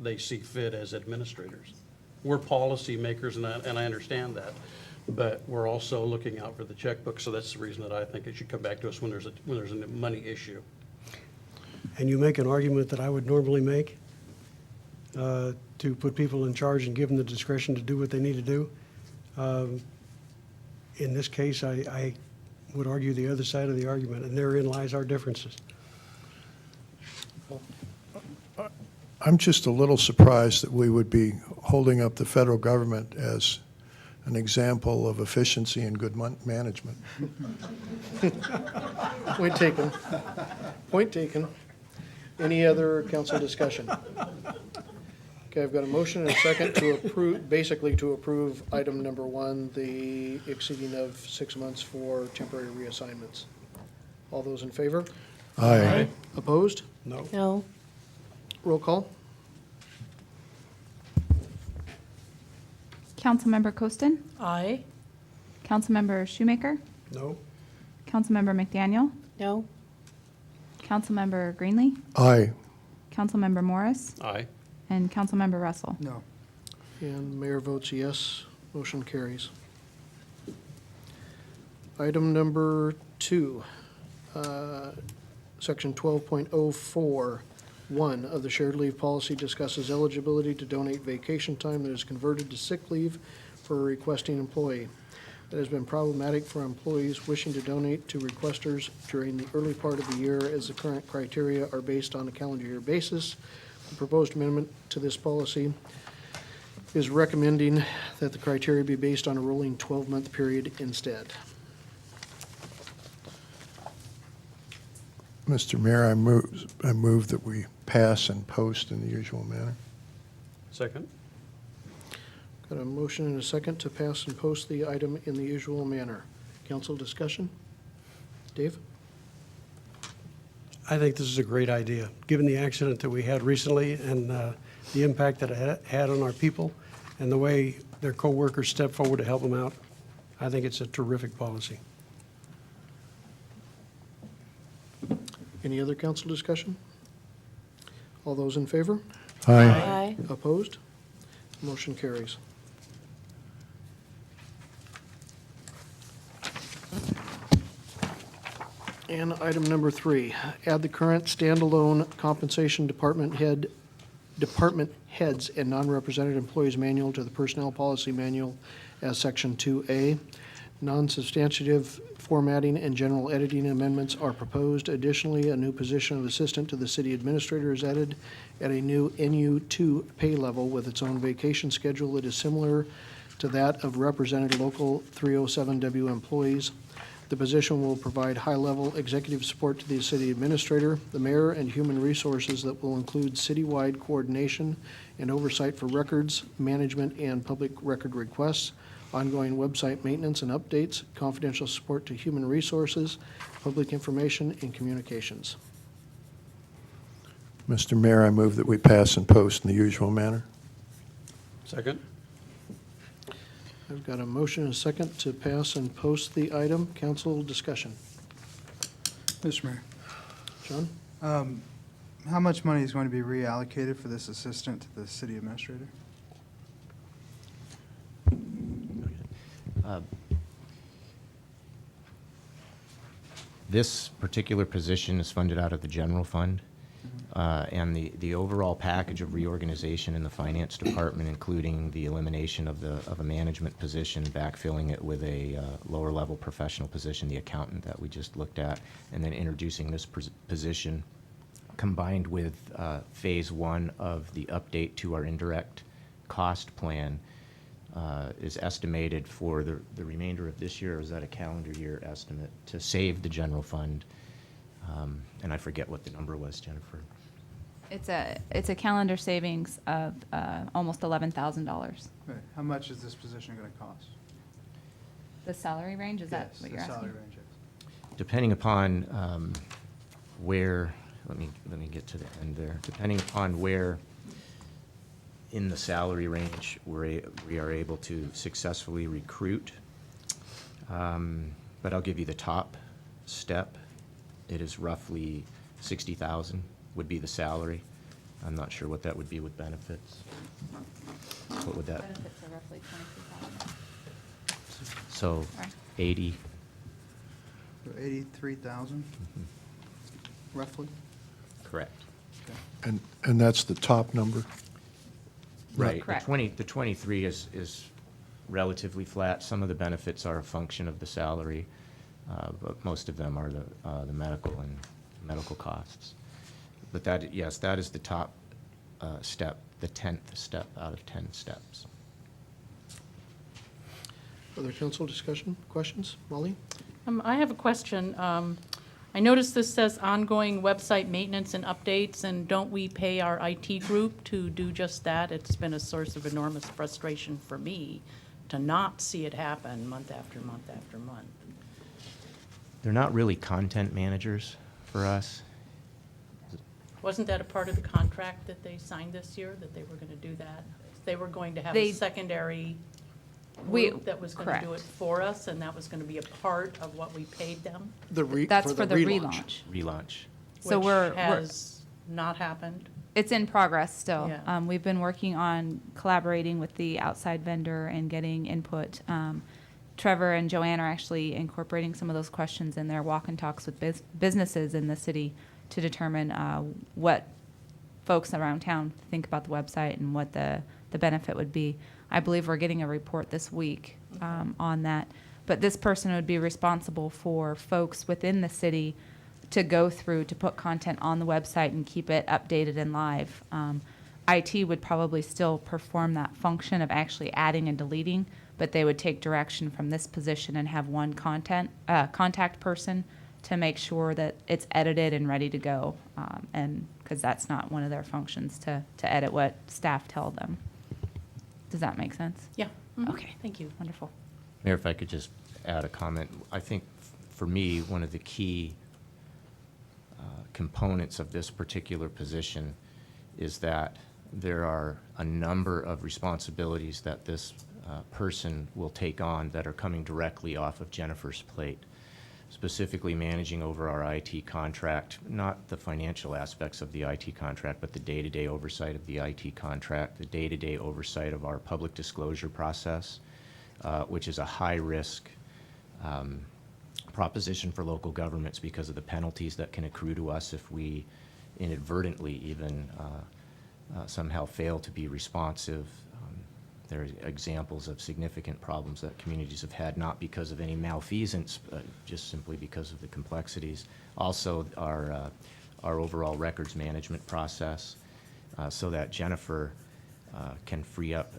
they see fit as administrators. We're policy makers, and I understand that, but we're also looking out for the checkbook, so that's the reason that I think it should come back to us when there's a money issue. And you make an argument that I would normally make, to put people in charge and give them the discretion to do what they need to do. In this case, I would argue the other side of the argument, and therein lies our differences. I'm just a little surprised that we would be holding up the federal government as an example of efficiency and good management. Point taken. Point taken. Any other council discussion? Okay, I've got a motion and a second to approve, basically to approve item number 1, the exceeding of 6 months for temporary reassignments. All those in favor? Aye. Opposed? No. No. Roll call. Councilmember Coaston, Aye. Councilmember Shoemaker, No? Councilmember McDaniel, No. Councilmember Greenlee, Aye. Councilmember Morris, Aye. and Councilmember Russell. No. And mayor votes yes. Motion carries. Item number 2, section 12.04(1) of the shared leave policy discusses eligibility to donate vacation time that is converted to sick leave for a requesting employee. That has been problematic for employees wishing to donate to requesters during the early part of the year, as the current criteria are based on a calendar year basis. The proposed amendment to this policy is recommending that the criteria be based on a rolling 12-month period instead. Mr. Mayor, I move that we pass and post in the usual manner. Second? Got a motion and a second to pass and post the item in the usual manner. Council discussion? Dave? I think this is a great idea, given the accident that we had recently and the impact that it had on our people and the way their coworkers stepped forward to help them out. I think it's a terrific policy. Any other council discussion? All those in favor? Aye. Opposed? Motion carries. And item number 3, add the current standalone compensation department heads and non-represented employees manual to the personnel policy manual as section 2A. Non-substantive formatting and general editing amendments are proposed. Additionally, a new position of assistant to the city administrator is added at a new NU2 pay level with its own vacation schedule that is similar to that of represented local 307W employees. The position will provide high-level executive support to the city administrator, the mayor, and human resources that will include citywide coordination and oversight for records, management, and public record requests, ongoing website maintenance and updates, confidential support to human resources, public information, and communications. Mr. Mayor, I move that we pass and post in the usual manner. Second? I've got a motion and a second to pass and post the item. Council discussion. Mr. Mayor, John? how much money is going to be reallocated for this assistant to the city administrator? This particular position is funded out of the general fund. And the overall package of reorganization in the finance department, including the elimination of a management position, backfilling it with a lower level professional position, the accountant that we just looked at, and then introducing this position, combined with phase one of the update to our indirect cost plan, is estimated for the remainder of this year, or is that a calendar year estimate, to save the general fund. And I forget what the number was, Jennifer. It's a calendar savings of almost $11,000. Right. How much is this position going to cost? The salary range, is that what you're Yes, the asking? salary range is. Depending upon where, let me get to the end there. Depending upon where in the salary range we are able to successfully recruit. But I'll give you the top step. It is roughly 60,000 would be the salary. I'm not sure what that would be with benefits. What would that? Benefits are roughly $23,000. So Right. 80. So 83,000, roughly? Correct. And that's the top number? Right. Correct. The 23 is relatively flat. Some of the benefits are a function of the salary, but most of them are the medical and medical costs. But that, yes, that is the top step, the 10th step out of 10 steps. Other council discussion, questions? Molly? I have a question. I noticed this says ongoing website maintenance and updates, and don't we pay our IT group to do just that? It's been a source of enormous frustration for me to not see it happen month after month after month. They're not really content managers for us. Wasn't that a part of the contract that they signed this year, that they were going to do that? They were going to have They- a secondary We- group that was going to do correct. it for us, and that was going to be a part of what we paid them, That's for the relaunch. Relaunch. So which we're has not happened. It's in progress still. Yeah. We've been working on collaborating with the outside vendor and getting input. Trevor and Joanne are actually incorporating some of those questions in their walk and talks with businesses in the city to determine what folks around town think about the website and what the benefit would be. I believe we're getting a report this week on that. But this person would be responsible for folks within the city to go through to put content on the website and keep it updated and live. IT would probably still perform that function of actually adding and deleting, but they would take direction from this position and have one contact person to make sure that it's edited and ready to go. And because that's not one of their functions to edit what staff tell them. Does that make sense? Yeah. Okay. Thank you. Wonderful. Mayor, if I could just add a comment. I think for me, one of the key components of this particular position is that there are a number of responsibilities that this person will take on that are coming directly off of Jennifer's plate, specifically managing over our IT contract, not the financial aspects of the IT contract, but the day-to-day oversight of the IT contract, the day-to-day oversight of our public disclosure process, which is a high-risk proposition for local governments because of the penalties that can accrue to us if we inadvertently even somehow fail to be responsive. There are examples of significant problems that communities have had, not because of any malfeasance, but just simply because of the complexities. Also, our overall records management process, so that Jennifer can free up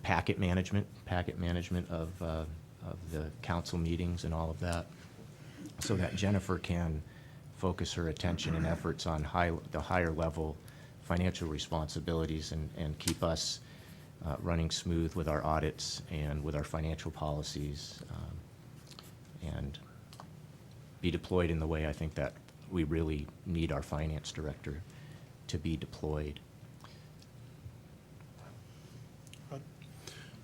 packet management of the council meetings and all of that, so that Jennifer can focus her attention and efforts on the higher level financial responsibilities and keep us running smooth with our audits and with our financial policies, and be deployed in the way I think that we really need our finance director to be deployed.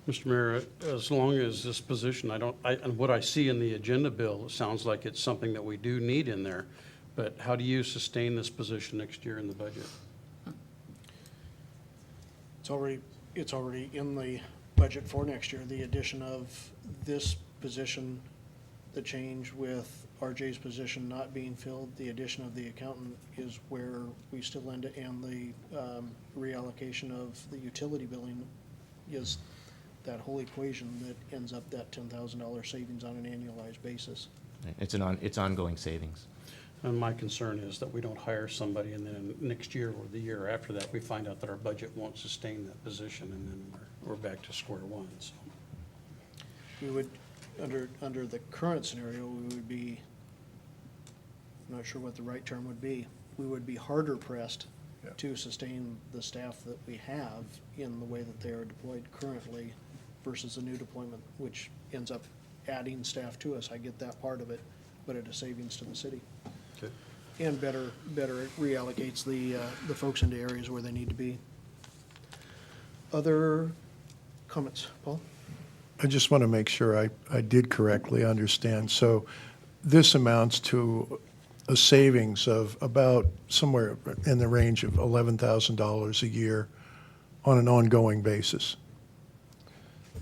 Mr. Mayor, as long as this position, and what I see in the agenda bill, it sounds like it's something that we do need in there, but how do you sustain this position next year in the budget? It's already in the budget for next year, the addition of this position, the change with RJ's position not being filled, the addition of the accountant is where we still end it, and the reallocation of the utility billing is that whole equation that ends up that $10,000 savings on an annualized basis. It's ongoing savings. And my concern is that we don't hire somebody and then next year or the year after that, we find out that our budget won't sustain that position and then we're back to square one, so. We would, under the current scenario, we would be, I'm not sure what the right term would be, we would be harder pressed to sustain the staff that we have in the way that they are deployed currently versus a new deployment, which ends up adding staff to us. I get that part of it, but it is savings to the city. Okay. And better reallocates the folks into areas where they need to be. Other comments, Paul? I just want to make sure I did correctly understand. So this amounts to a savings of about somewhere in the range of $11,000 a year on an ongoing basis.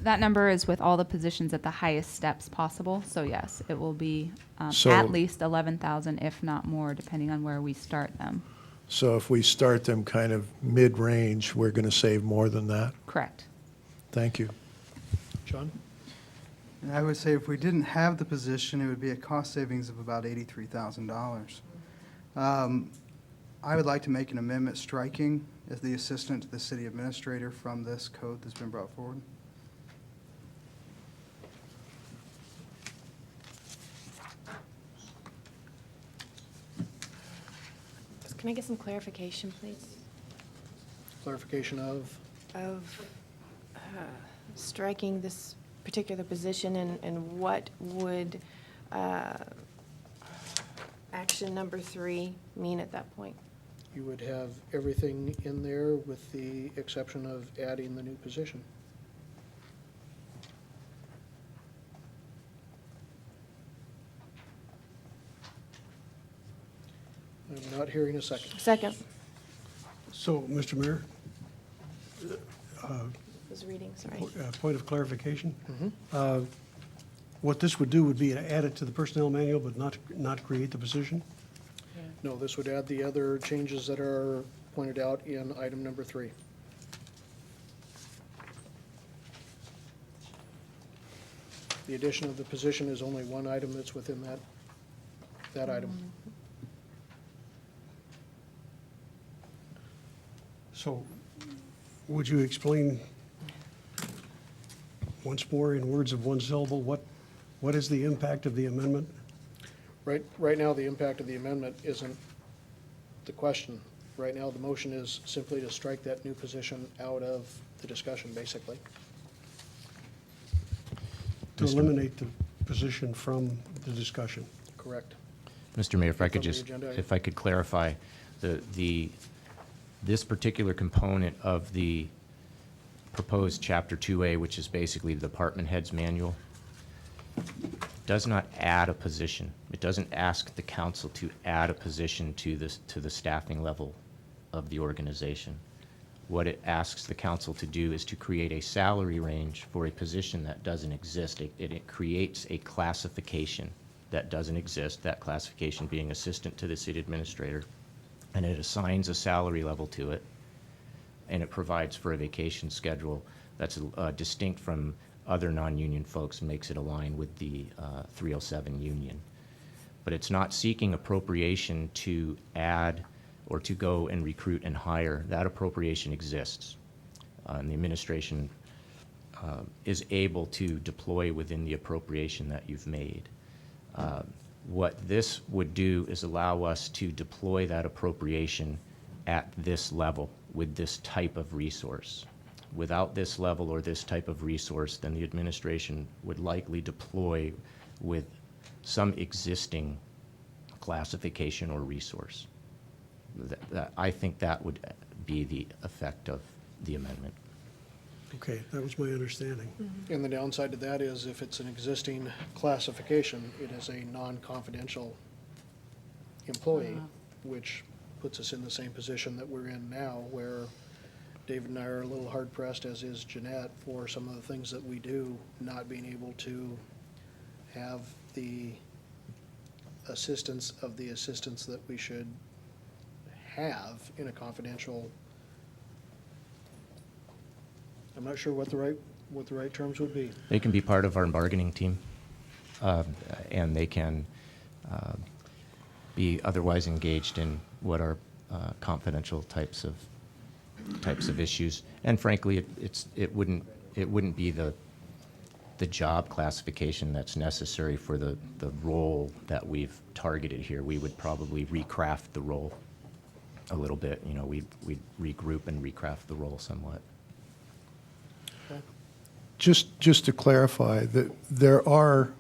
That number is with all the positions at the highest steps possible. So yes, it will be So- at least 11,000, if not more, depending on where we start them. So if we start them kind of mid-range, we're going to save more than that? Correct. Thank you. John? And I would say if we didn't have the position, it would be a cost savings of about $83,000. I would like to make an amendment striking as the assistant to the city administrator from this code that's been brought forward. Can I get some clarification, please? Clarification of? Striking this particular position and what would action number 3 mean at that point? You would have everything in there with the exception of adding the new position. I'm not hearing a second. Second. So, Mr. Mayor, Was reading, sorry. point of clarification. What this would do would be to add it to the personnel manual, but not create the position? No, this would add the other changes that are pointed out in item number 3. The addition of the position is only one item that's within that item. So, would you explain once more in words of one syllable, what is the impact of the amendment? Right now, the impact of the amendment isn't the question. Right now, the motion is simply to strike that new position out of the discussion, basically. To eliminate the position from the discussion? Correct. Mr. Mayor, if I could From the just, agenda item. if I could clarify, this particular component of the proposed Chapter 2A, which is basically the department head's manual, does not add a position. It doesn't ask the council to add a position to the staffing level of the organization. What it asks the council to do is to create a salary range for a position that doesn't exist. It creates a classification that doesn't exist, that classification being assistant to the city administrator, and it assigns a salary level to it, and it provides for a vacation schedule that's distinct from other non-union folks and makes it align with the 307 union. But it's not seeking appropriation to add or to go and recruit and hire. That appropriation exists. And the administration is able to deploy within the appropriation that you've made. What this would do is allow us to deploy that appropriation at this level with this type of resource. Without this level or this type of resource, then the administration would likely deploy with some existing classification or resource. I think that would be the effect of the amendment. Okay, that was my understanding. And the downside to that is if it's an existing classification, it is a non-confidential employee, which puts us in the same position that we're in now, where David and I are a little hard pressed, as is Jeanette, for some of the things that we do, not being able to have the assistance of the assistants that we should have in a confidential. I'm not sure what the right terms would be. They can be part of our bargaining team, and they can be otherwise engaged in what are confidential types of issues. And frankly, it wouldn't be the job classification that's necessary for the role that we've targeted here. We would probably recraft the role a little bit. You know, we'd regroup and recraft the role somewhat. Just to clarify, that there are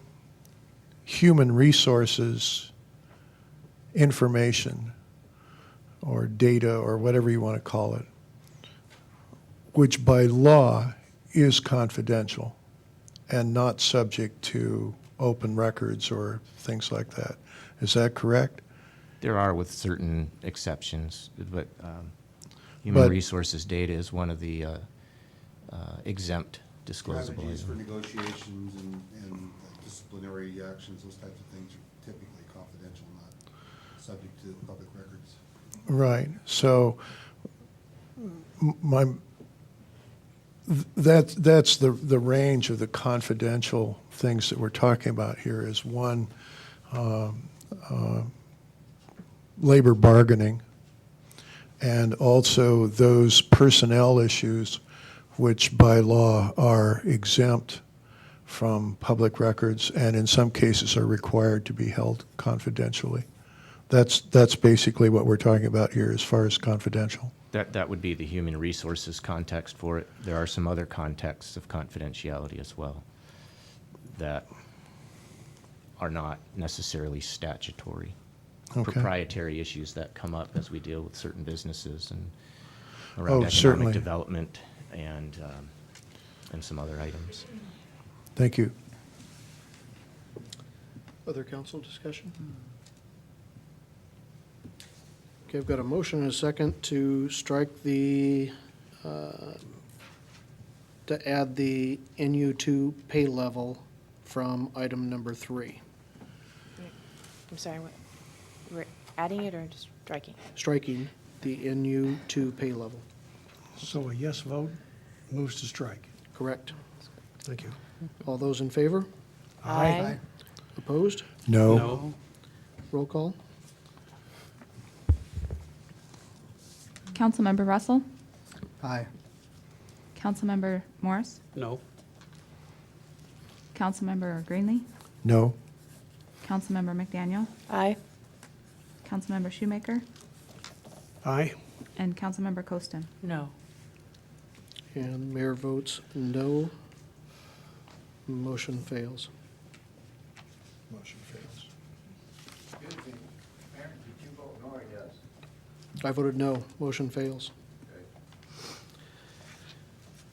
human resources information or data or whatever you want to call it, which by law is confidential and not subject to open records or things like that. Is that correct? There are, with certain exceptions, but human resources data is one of the exempt disclosable. Strategies for negotiations and disciplinary actions, those types of things are typically confidential, not subject to public records. Right. So that's the range of the confidential things that we're talking about here is one, labor bargaining, and also those personnel issues which by law are exempt from public records and in some cases are required to be held confidentially. That's basically what we're talking about here as far as confidential. That would be the human resources context for it. There are some other contexts of confidentiality as well that are not necessarily statutory. Okay. Proprietary issues that come up as we deal with certain businesses and around economic certainly. development and some other items. Thank you. Other council discussion? Okay, I've got a motion and a second to strike to add the NU2 pay level from item number 3. I'm sorry, what, we're adding it or just striking? Striking the NU2 pay level. So a yes vote moves to strike. Correct. Thank you. All those in favor? Aye. Opposed? No. No. Roll call? Councilmember Russell? Aye. Councilmember Morris? No. Councilmember Greenlee? No. Councilmember McDaniel? Aye. Councilmember Shoemaker? Aye. And Councilmember Coaston? No. And the mayor votes no. Motion fails. Motion fails. Excuse me, Mayor, did you vote no or yes? I voted no. Motion fails.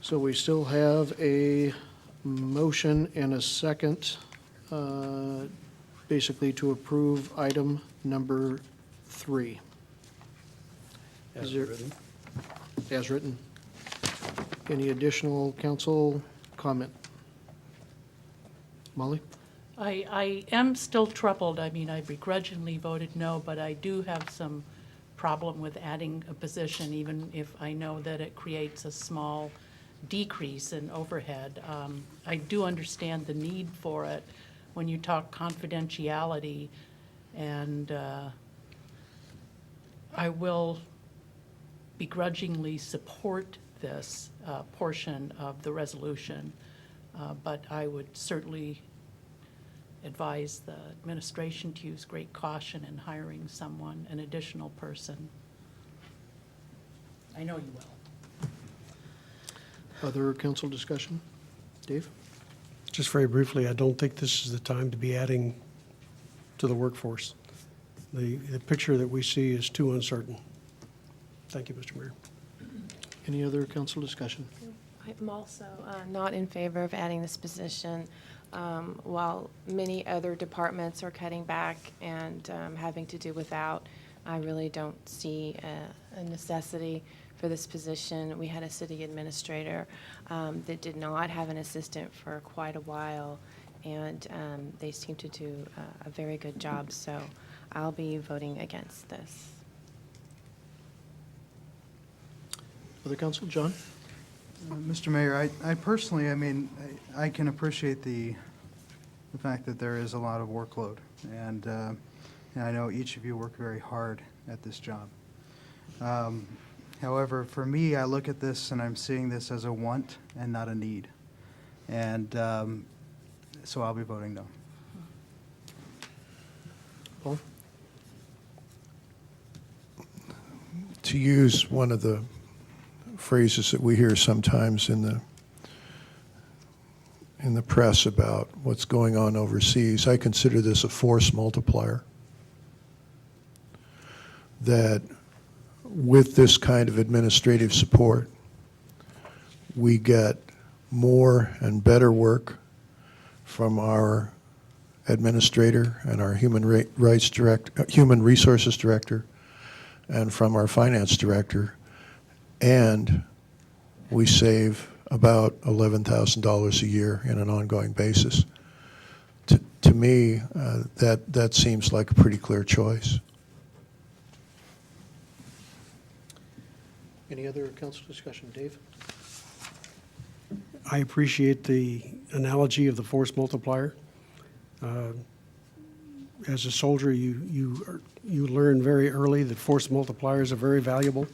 So we still have a motion and a second, basically to approve item number 3. As Is there- written. As written. Any additional council comment? Molly? I am still troubled. I mean, I begrudgingly voted no, but I do have some problem with adding a position, even if I know that it creates a small decrease in overhead. I do understand the need for it when you talk confidentiality, and I will begrudgingly support this portion of the resolution, but I would certainly advise the administration to use great caution in hiring someone, an additional person. I know you will. Other council discussion? Dave? Just very briefly, I don't think this is the time to be adding to the workforce. The picture that we see is too uncertain. Thank you, Mr. Mayor. Any other council discussion? I'm also not in favor of adding this position. While many other departments are cutting back and having to do without, I really don't see a necessity for this position. We had a city administrator that did not have an assistant for quite a while, and they seem to do a very good job, so I'll be voting against this. Other council, John? Mr. Mayor, I personally, I mean, I can appreciate the fact that there is a lot of workload, and I know each of you work very hard at this job. However, for me, I look at this and I'm seeing this as a want and not a need. And so I'll be voting no. Paul? To use one of the phrases that we hear sometimes in the press about what's going on overseas, I consider this a force multiplier. That with this kind of administrative support, we get more and better work from our administrator and our human resources director and from our finance director, and we save about $11,000 a year in an ongoing basis. To me, that seems like a pretty clear choice. Any other council discussion? Dave? I appreciate the analogy of the force multiplier. As a soldier, you learn very early that force multipliers are very valuable,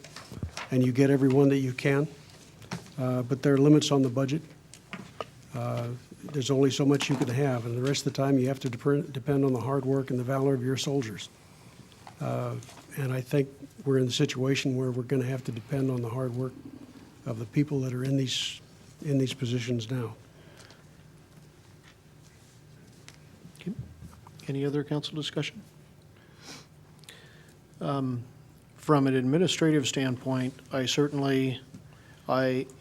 and you get everyone that you can. But there are limits on the budget. There's only so much you can have, and the rest of the time you have to depend on the hard work and the valor of your soldiers. And I think we're in the situation where we're going to have to depend on the hard work of the people that are in these positions now. Okay. Any other council discussion? From an administrative standpoint, I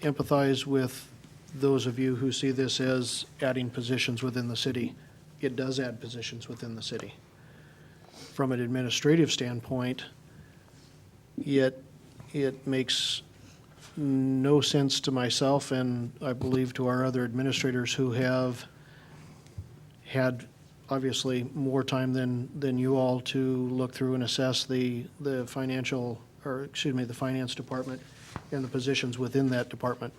empathize with those of you who see this as adding positions within the city. It does add positions within the city. From an administrative standpoint, it makes no sense to myself, and I believe to our other administrators who have had obviously more time than you all to look through and assess the finance department and the positions within that department.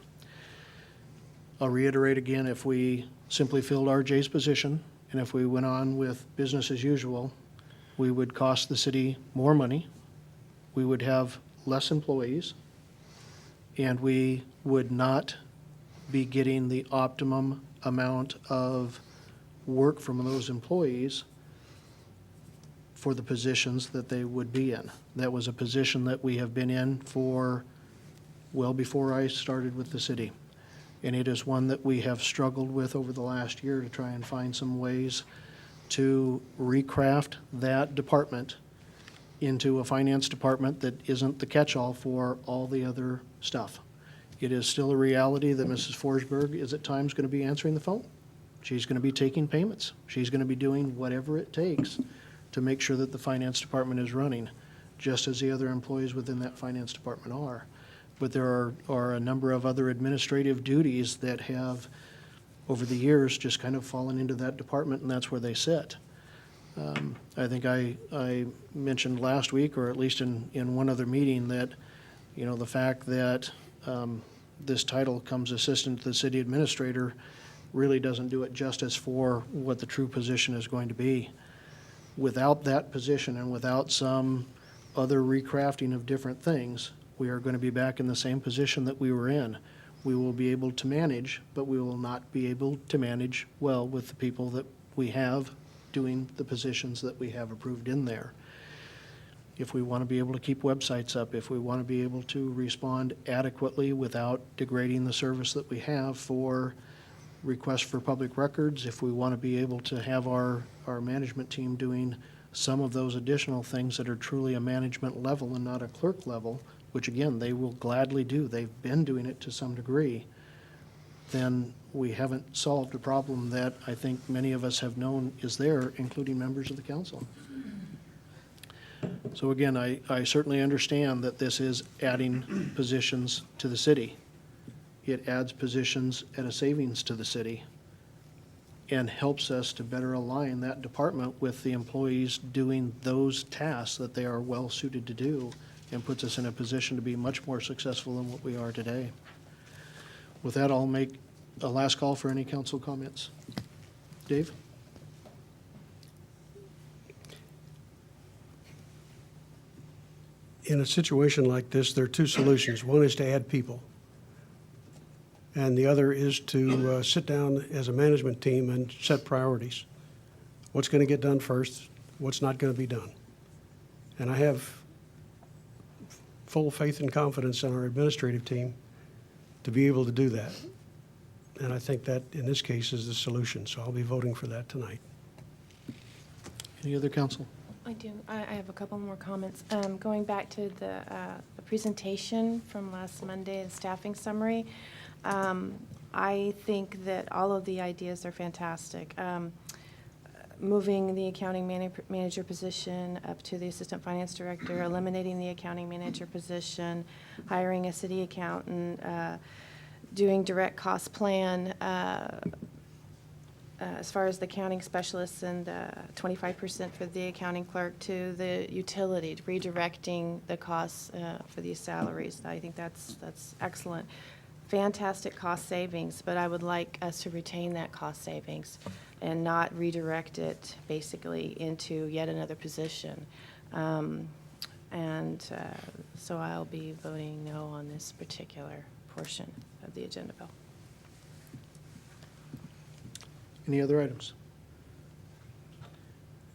I'll reiterate again, if we simply filled RJ's position and if we went on with business as usual, we would cost the city more money, we would have less employees, and we would not be getting the optimum amount of work from those employees for the positions that they would be in. That was a position that we have been in for well before I started with the city. And it is one that we have struggled with over the last year to try and find some ways to recraft that department into a finance department that isn't the catch-all for all the other stuff. It is still a reality that Mrs. Forsberg is at times going to be answering the phone. She's going to be taking payments. She's going to be doing whatever it takes to make sure that the finance department is running, just as the other employees within that finance department are. But there are a number of other administrative duties that have, over the years, just kind of fallen into that department, and that's where they sit. I think I mentioned last week, or at least in one other meeting, that the fact that this title comes assistant to the city administrator really doesn't do it justice for what the true position is going to be. Without that position and without some other recrafting of different things, we are going to be back in the same position that we were in. We will be able to manage, but we will not be able to manage well with the people that we have doing the positions that we have approved in there. If we want to be able to keep websites up, if we want to be able to respond adequately without degrading the service that we have for requests for public records, if we want to be able to have our management team doing some of those additional things that are truly a management level and not a clerk level, which again, they will gladly do. They've been doing it to some degree. Then we haven't solved a problem that I think many of us have known is there, including members of the council. So again, I certainly understand that this is adding positions to the city. It adds positions at a savings to the city and helps us to better align that department with the employees doing those tasks that they are well suited to do, and puts us in a position to be much more successful than what we are today. With that, I'll make a last call for any council comments. Dave? In a situation like this, there are two solutions. One is to add people, and the other is to sit down as a management team and set priorities. What's going to get done first? What's not going to be done? And I have full faith and confidence in our administrative team to be able to do that. And I think that, in this case, is the solution, so I'll be voting for that tonight. Any other council? I do. I have a couple more comments. Going back to the presentation from last Monday, the staffing summary, I think that all of the ideas are fantastic. Moving the accounting manager position up to the assistant finance director, eliminating the accounting manager position, hiring a city accountant, doing direct cost plan, as far as the accounting specialists and 25% for the accounting clerk to the utility, redirecting the costs for these salaries. I think that's excellent. Fantastic cost savings, but I would like us to retain that cost savings and not redirect it basically into yet another position. So I'll be voting no on this particular portion of the agenda bill. Any other items?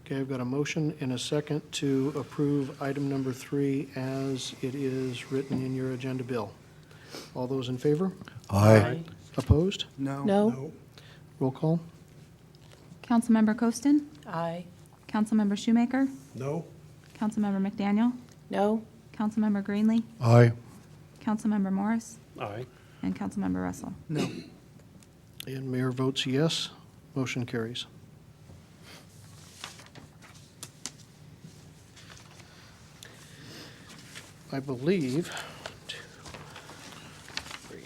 Okay, I've got a motion and a second to approve item number 3 as it is written in your agenda bill. All those in favor? Aye. Opposed? No. No? Roll call? Councilmember Coaston? Aye. Councilmember Shoemaker? No? Councilmember McDaniel? No? Councilmember Greenlee? Aye. Councilmember Morris? Aye. And Councilmember Russell? No. And mayor votes yes. Motion carries. I believe 2, 3,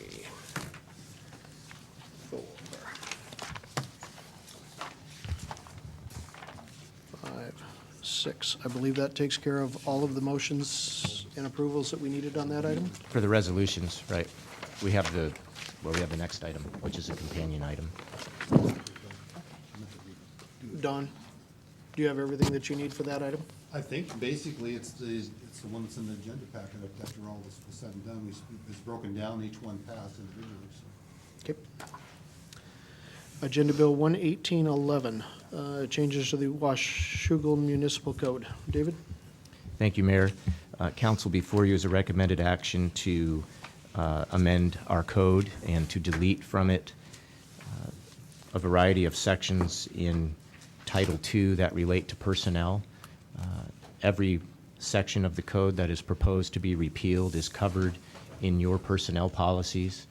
4, 5, 6. I believe that takes care of all of the motions and approvals that we needed on that item. For the resolutions, right, we have the next item, which is a companion item. Don, do you have everything that you need for that item? I think basically it's the one that's in the agenda packet after all this was said and done. It's broken down, each one passed individually, so. Okay. Agenda Bill 11811, changes to the Washougal Municipal Code. David? Thank you, Mayor. Council, before you is a recommended action to amend our code and to delete from it a variety of sections in Title II that relate to personnel. Every section of the code that is proposed to be repealed is covered in your personnel policies.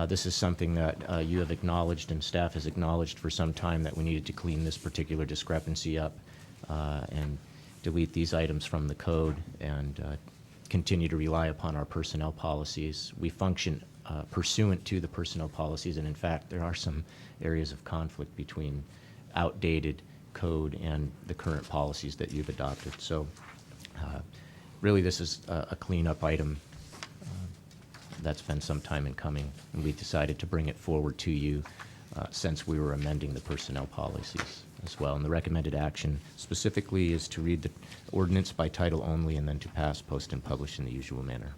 This is something that you have acknowledged and staff has acknowledged for some time, that we needed to clean this particular discrepancy up and delete these items from the code and continue to rely upon our personnel policies. We function pursuant to the personnel policies, and in fact, there are some areas of conflict between outdated code and the current policies that you've adopted. So really, this is a cleanup item that's been some time in coming, and we decided to bring it forward to you since we were amending the personnel policies as well. And the recommended action specifically is to read the ordinance by title only and then to pass, post, and publish in the usual manner.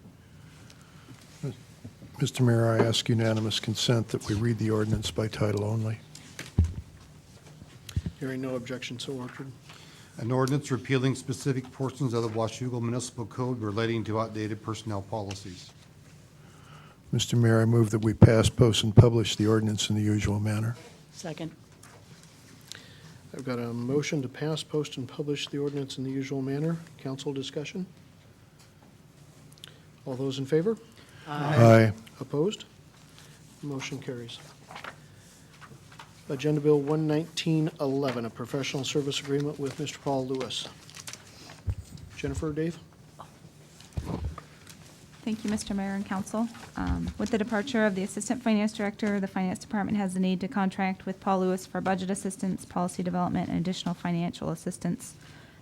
Mr. Mayor, I ask unanimous consent that we read the ordinance by title only. Hearing no objection, so ordered. An ordinance repealing specific portions of the Washougal Municipal Code relating to outdated personnel policies. Mr. Mayor, I move that we pass, post, and publish the ordinance in the usual manner. Second. I've got a motion to pass, post, and publish the ordinance in the usual manner. Council discussion? All those in favor? Aye. Opposed? Motion carries. Agenda Bill 11911, a professional service agreement with Mr. Paul Lewis. Jennifer, Dave? Thank you, Mr. Mayor and Council. With the departure of the Assistant Finance Director, the Finance Department has the need to contract with Paul Lewis for budget assistance, policy development, and additional financial assistance.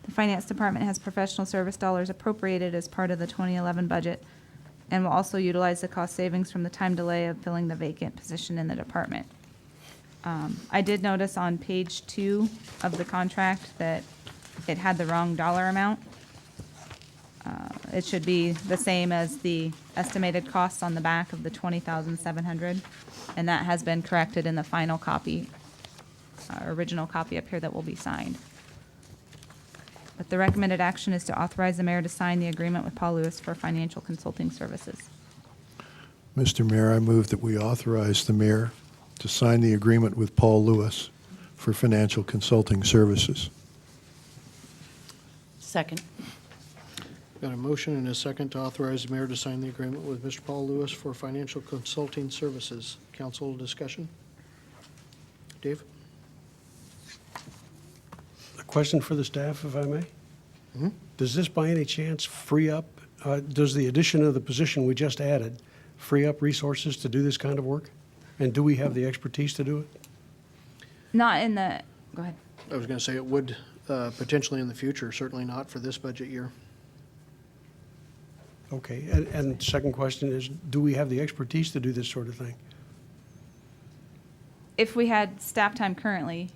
The Finance Department has professional service dollars appropriated as part of the 2011 budget and will also utilize the cost savings from the time delay of filling the vacant position in the department. I did notice on page 2 of the contract that it had the wrong dollar amount. It should be the same as the estimated costs on the back of the $20,700, and that has been corrected in the final copy, original copy up here that will be signed. But the recommended action is to authorize the mayor to sign the agreement with Paul Lewis for financial consulting services. Mr. Mayor, I move that we authorize the mayor to sign the agreement with Paul Lewis for financial consulting services. Second. Got a motion and a second to authorize the mayor to sign the agreement with Mr. Paul Lewis for financial consulting services. Council discussion? Dave? A question for the staff, if I may? Mm-hmm. Does this by any chance free up, does the addition of the position we just added free up resources to do this kind of work? And do we have the expertise to do it? Not in the, go ahead. I was going to say it would potentially in the future, certainly not for this budget year. Okay, and second question is, do we have the expertise to do this sort of thing? If we had staff time currently,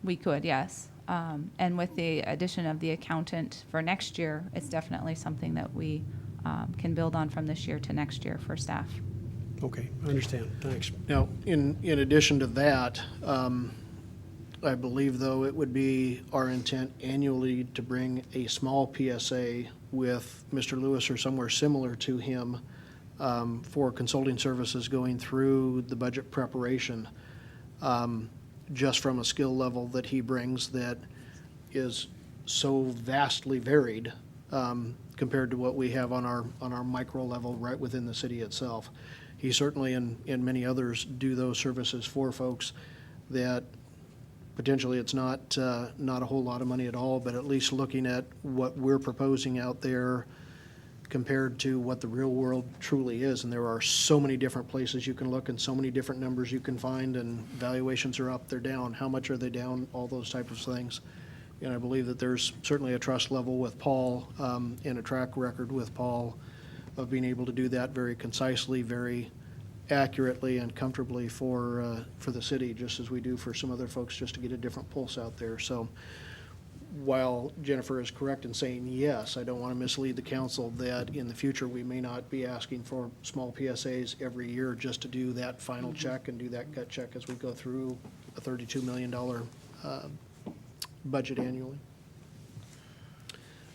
we could, yes. And with the addition of the accountant for next year, it's definitely something that we can build on from this year to next year for staff. Okay, I understand, thanks. Now, in addition to that, I believe, though, it would be our intent annually to bring a small PSA with Mr. Lewis or somewhere similar to him for consulting services going through the budget preparation, just from a skill level that he brings that is so vastly varied compared to what we have on our micro level right within the city itself. He certainly and many others do those services for folks that potentially it's not a whole lot of money at all, but at least looking at what we're proposing out there compared to what the real world truly is. And there are so many different places you can look and so many different numbers you can find, and valuations are up, they're down. How much are they down? All those types of things. And I believe that there's certainly a trust level with Paul and a track record with Paul of being able to do that very concisely, very accurately and comfortably for the city, just as we do for some other folks, just to get a different pulse out there. So while Jennifer is correct in saying yes, I don't want to mislead the council that in the future we may not be asking for small PSAs every year just to do that final check and do that gut check as we go through a $32 million budget annually.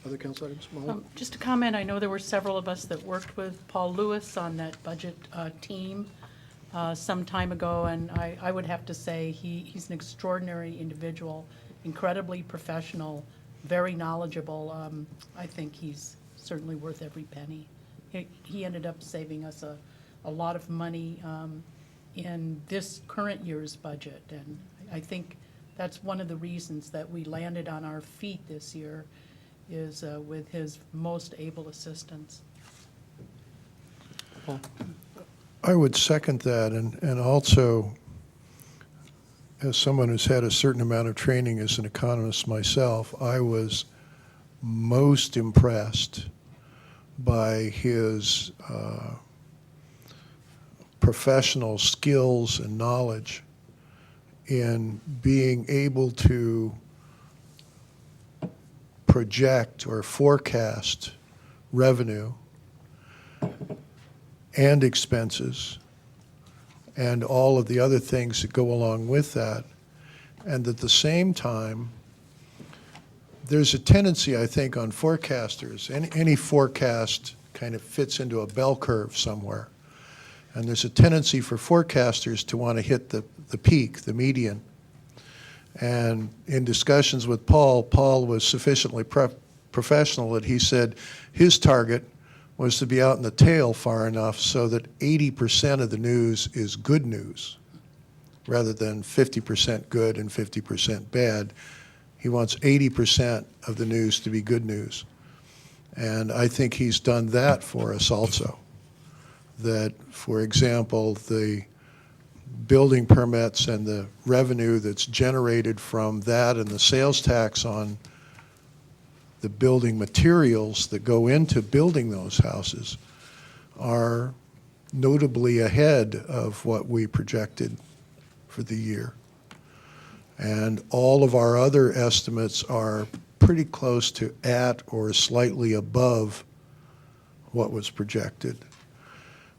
Other council items? Molly? Just a comment, I know there were several of us that worked with Paul Lewis on that budget team some time ago, and I would have to say he's an extraordinary individual, incredibly professional, very knowledgeable. I think he's certainly worth every penny. He ended up saving us a lot of money in this current year's budget, and I think that's one of the reasons that we landed on our feet this year, is with his most able assistance. I would second that, and also, as someone who's had a certain amount of training as an economist myself, I was most impressed by his professional skills and knowledge in being able to project or forecast revenue and expenses and all of the other things that go along with that. And at the same time, there's a tendency, I think, on forecasters, any forecast kind of fits into a bell curve somewhere. And there's a tendency for forecasters to want to hit the peak, the median. And in discussions with Paul, Paul was sufficiently professional that he said his target was to be out in the tail far enough so that 80% of the news is good news rather than 50% good and 50% bad. He wants 80% of the news to be good news. And I think he's done that for us also. That, for example, the building permits and the revenue that's generated from that and the sales tax on the building materials that go into building those houses are notably ahead of what we projected for the year. And all of our other estimates are pretty close to at or slightly above what was projected.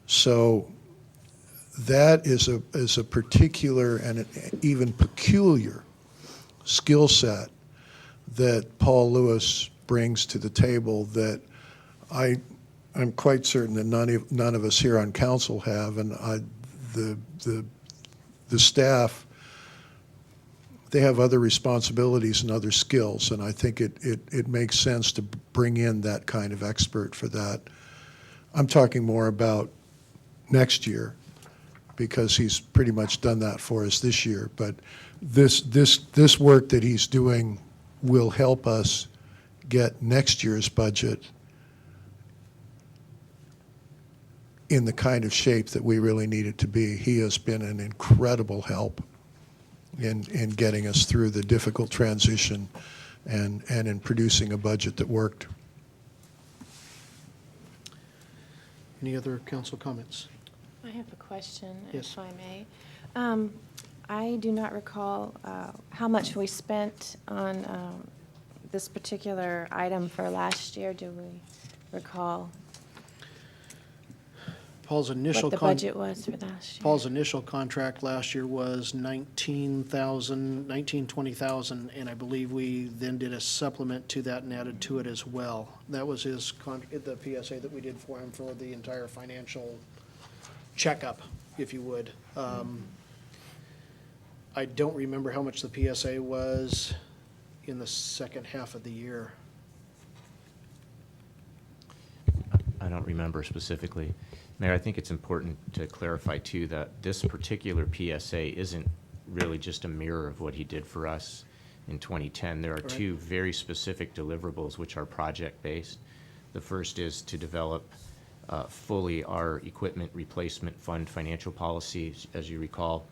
So that is a particular and an even peculiar skill set that Paul Lewis brings to the table that I'm quite certain that none of us here on council have, and the staff, they have other responsibilities and other skills, and I think it makes sense to bring in that kind of expert for that. I'm talking more about next year, because he's pretty much done that for us this year. But this work that he's doing will help us get next year's budget in the kind of shape that we really need it to be. He has been an incredible help in getting us through the difficult transition and in producing a budget that worked. Any other council comments? I have a question, Yes. if I may. I do not recall how much we spent on this particular item for last year. Do we recall Paul's initial what the budget was for last year? Paul's initial contract last year was 20,000, and I believe we then did a supplement to that and added to it as well. That was his the PSA that we did for him for the entire financial checkup, if you would. I don't remember how much the PSA was in the second half of the year. I don't remember specifically. Mayor, I think it's important to clarify too that this particular PSA isn't really just a mirror of what he did for us in 2010. There are Correct. two very specific deliverables which are project-based. The first is to develop fully our equipment replacement fund financial policy. As you recall,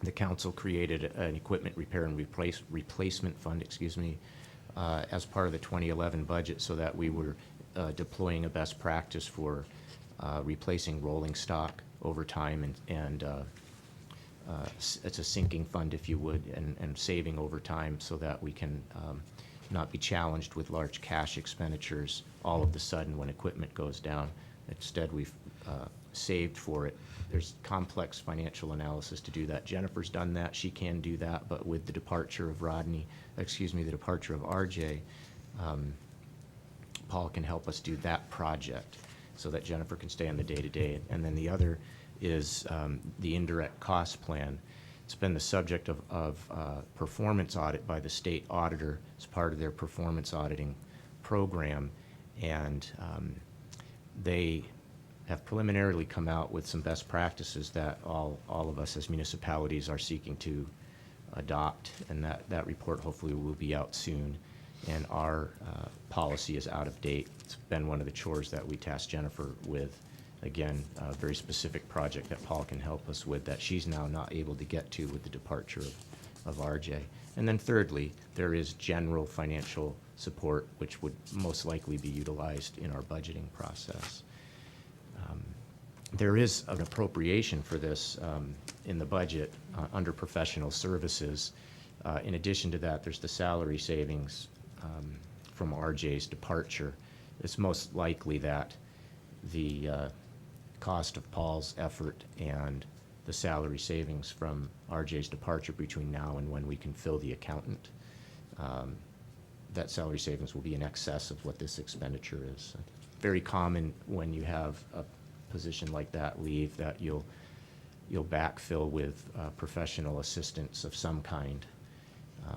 the council created an equipment repair and replacement fund, as part of the 2011 budget, so that we were deploying a best practice for replacing rolling stock over time, and it's a sinking fund, if you would, and saving over time so that we can not be challenged with large cash expenditures all of a sudden when equipment goes down. Instead, we've saved for it. There's complex financial analysis to do that. Jennifer's done that. She can do that, but with the departure of the departure of RJ, Paul can help us do that project so that Jennifer can stay on the day-to-day. And then the other is the indirect cost plan. It's been the subject of performance audit by the state auditor as part of their performance auditing program, and they have preliminarily come out with some best practices that all of us as municipalities are seeking to adopt, and that report hopefully will be out soon. And our policy is out of date. It's been one of the chores that we tasked Jennifer with. Again, a very specific project that Paul can help us with that she's now not able to get to with the departure of RJ. And then thirdly, there is general financial support, which would most likely be utilized in our budgeting process. There is an appropriation for this in the budget under professional services. In addition to that, there's the salary savings from RJ's departure. It's most likely that the cost of Paul's effort and the salary savings from RJ's departure between now and when we can fill the accountant, that salary savings will be in excess of what this expenditure is. Very common when you have a position like that leave that you'll backfill with professional assistance of some kind.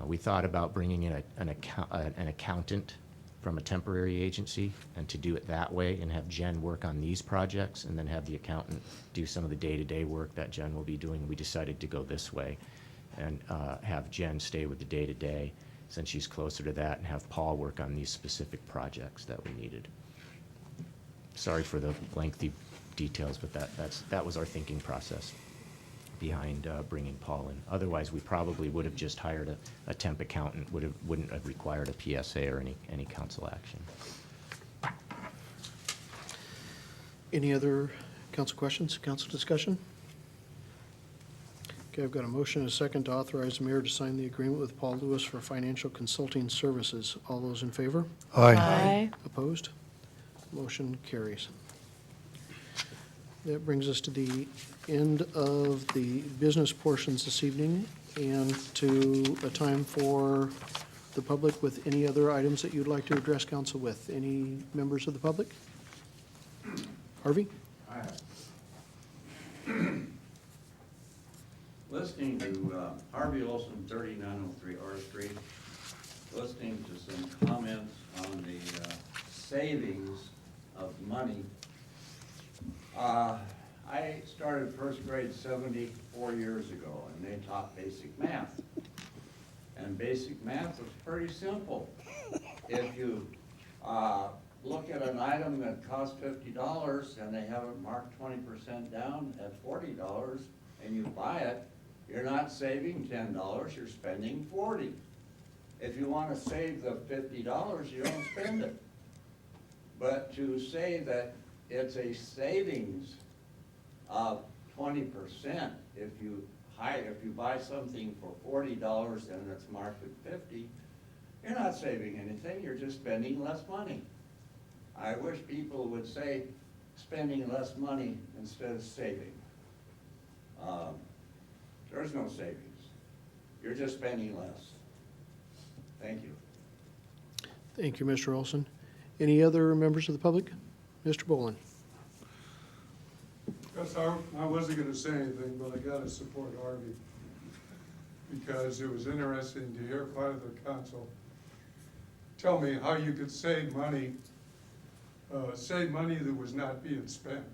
We thought about bringing in an accountant from a temporary agency and to do it that way and have Jen work on these projects and then have the accountant do some of the day-to-day work that Jen will be doing. We decided to go this way and have Jen stay with the day-to-day since she's closer to that, and have Paul work on these specific projects that we needed. Sorry for the lengthy details, but that was our thinking process behind bringing Paul in. Otherwise, we probably would have just hired a temp accountant, wouldn't have required a PSA or any council action. Any other council questions, council discussion? Okay, I've got a motion and a second to authorize the mayor to sign the agreement with Paul Lewis for financial consulting services. All those in favor? Aye. Opposed? Motion carries. That brings us to the end of the business portions this evening and to a time for the public with any other items that you'd like to address council with. Any members of the public? Harvey? Listening to Harvey Olson, 3903 R Street, listening to some comments on the savings of money. I started first grade 74 years ago, and they taught basic math. And basic math was pretty simple. If you look at an item that costs $50 and they have it marked 20% down at $40 and you buy it, you're not saving $10, you're spending $40. If you want to save the $50, you don't spend it. But to say that it's a savings of 20% if you buy something for $40 and it's marked at $50, you're not saving anything, you're just spending less money. I wish people would say spending less money instead of saving. There's no savings. You're just spending less. Thank you. Thank you, Mr. Olson. Any other members of the public? Mr. Boland? Yes, I wasn't going to say anything, but I got to support Harvey because it was interesting to hear part of the council tell me how you could save money that was not being spent.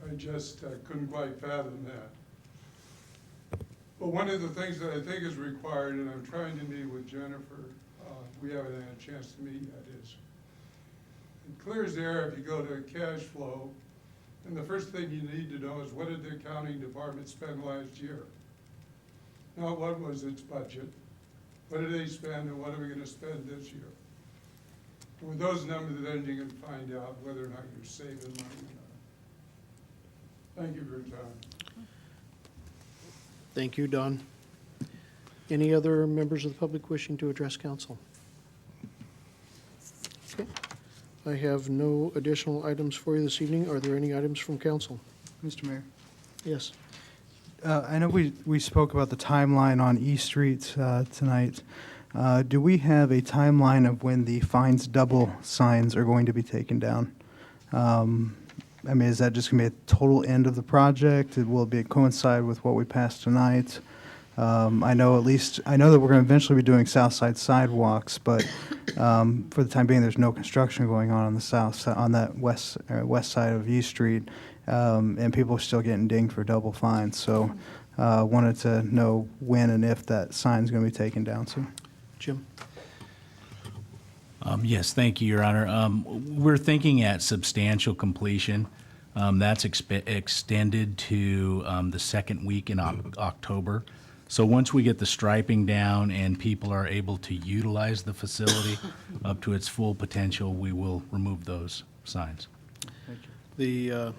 I just couldn't quite fathom that. But one of the things that I think is required, and I'm trying to meet with Jennifer, we haven't had a chance to meet yet, is it clears the air if you go to cash flow, and the first thing you need to know is what did the accounting department spend last year? Not what was its budget, what did they spend and what are we going to spend this year? And with those numbers, then you can find out whether or not you're saving money or not. Thank you for your time. Thank you, Don. Any other members of the public wishing to address council? Okay. I have no additional items for you this evening. Are there any items from council? Mr. Mayor? Yes. I know we spoke about the timeline on E Street tonight. Do we have a timeline of when the fines double signs are going to be taken down? I mean, is that just going to be a total end of the project? Will it coincide with what we passed tonight? I know that we're going to eventually be doing south side sidewalks, but for the time being, there's no construction going on the south on that west side of E Street, and people are still getting dinged for double fines. So, wanted to know when and if that sign's going to be taken down. So, Jim? Yes, thank you, Your Honor. We're thinking at substantial completion. That's extended to the second week in October. So once we get the striping down and people are able to utilize the facility up to its full potential, we will remove those signs. The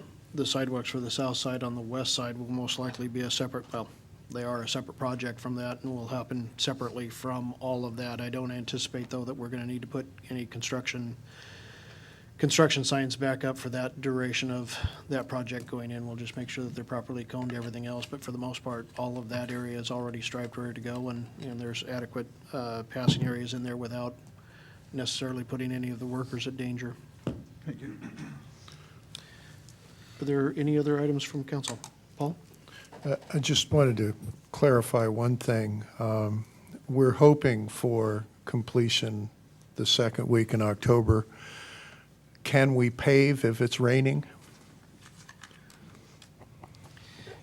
sidewalks for the south side on the west side will most likely be a separate, well, they are a separate project from that and will happen separately from all of that. I don't anticipate, though, that we're going to need to put any construction signs back up for that duration of that project going in. We'll just make sure that they're properly coned to everything else. But for the most part, all of that area is already striped, ready to go, and there's adequate passing areas in there without necessarily putting any of the workers at danger. thank you. Are there any other items from council? Paul? I just wanted to clarify one thing. We're hoping for completion the second week in October. Can we pave if it's raining?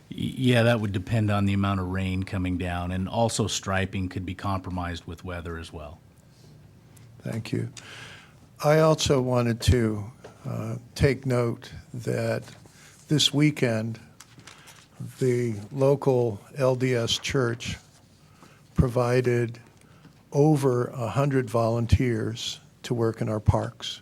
Yeah, that would depend on the amount of rain coming down, and also striping could be compromised with weather as well. Thank you. I also wanted to take note that this weekend, the local LDS church provided over 100 volunteers to work in our parks.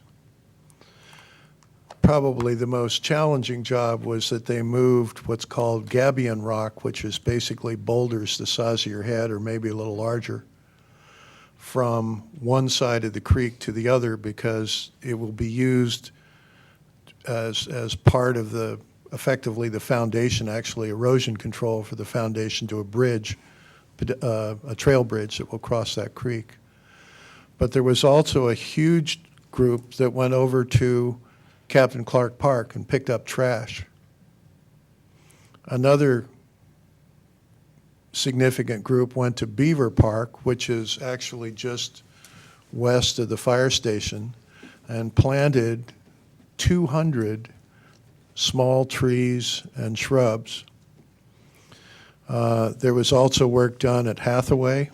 Probably the most challenging job was that they moved what's called gabion rock, which is basically boulders the size of your head or maybe a little larger, from one side of the creek to the other because it will be used as part of the, effectively the foundation, actually erosion control for the foundation to a bridge, a trail bridge that will cross that creek. But there was also a huge group that went over to Captain Clark Park and picked up trash. Another significant group went to Beaver Park, which is actually just west of the fire station, and planted 200 small trees and shrubs. There was also work done at Hathaway,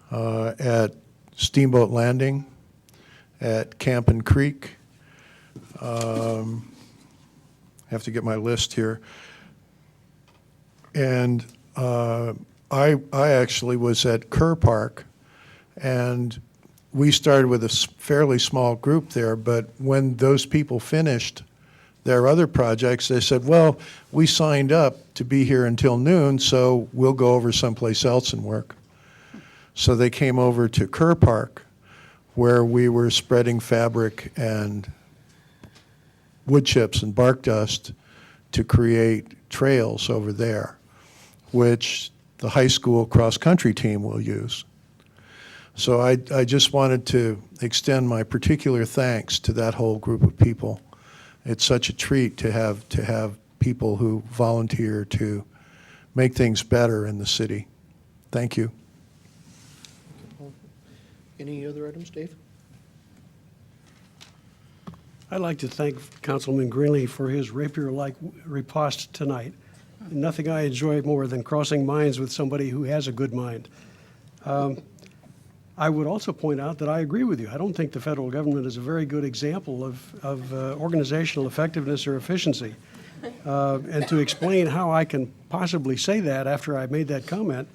at Steamboat Landing, at Campen Creek. Have to get my list here. And I actually was at Kerr Park, and we started with a fairly small group there, but when those people finished their other projects, they said, well, we signed up to be here until noon, so we'll go over someplace else and work. So they came over to Kerr Park, where we were spreading fabric and wood chips and bark dust to create trails over there, which the high school cross-country team will use. So I just wanted to extend my particular thanks to that whole group of people. It's such a treat to have people who volunteer to make things better in the city. Thank you. Any other items, Dave? I'd like to thank Councilman Greenlee for his rapier-like riposte tonight. Nothing I enjoy more than crossing minds with somebody who has a good mind. I would also point out that I agree with you. I don't think the federal government is a very good example of organizational effectiveness or efficiency. And to explain how I can possibly say that after I made that comment,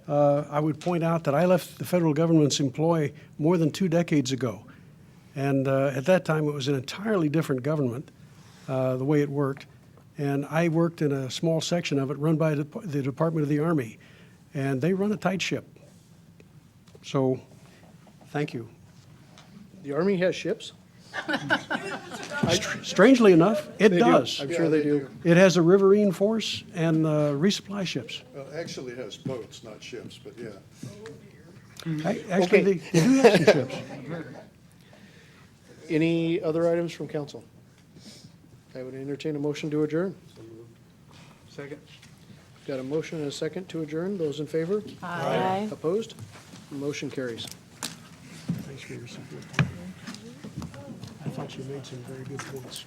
I would point out that I left the federal government's employ more than 2 decades ago. And at that time, it was an entirely different government, the way it worked. And I worked in a small section of it run by the Department of the Army. And they run a tight ship. So, thank you. The Army has ships? Strangely enough, it They do. does. I'm sure they do. It has a riverine force and resupply ships. Well, actually, it has boats, not ships, but yeah. Actually, they do have some ships. Any other items from council? I would entertain a motion to adjourn. Second. Got a motion and a second to adjourn. Those in favor? Aye. Opposed? Motion carries. Thanks for your support. I thought you made some very good points.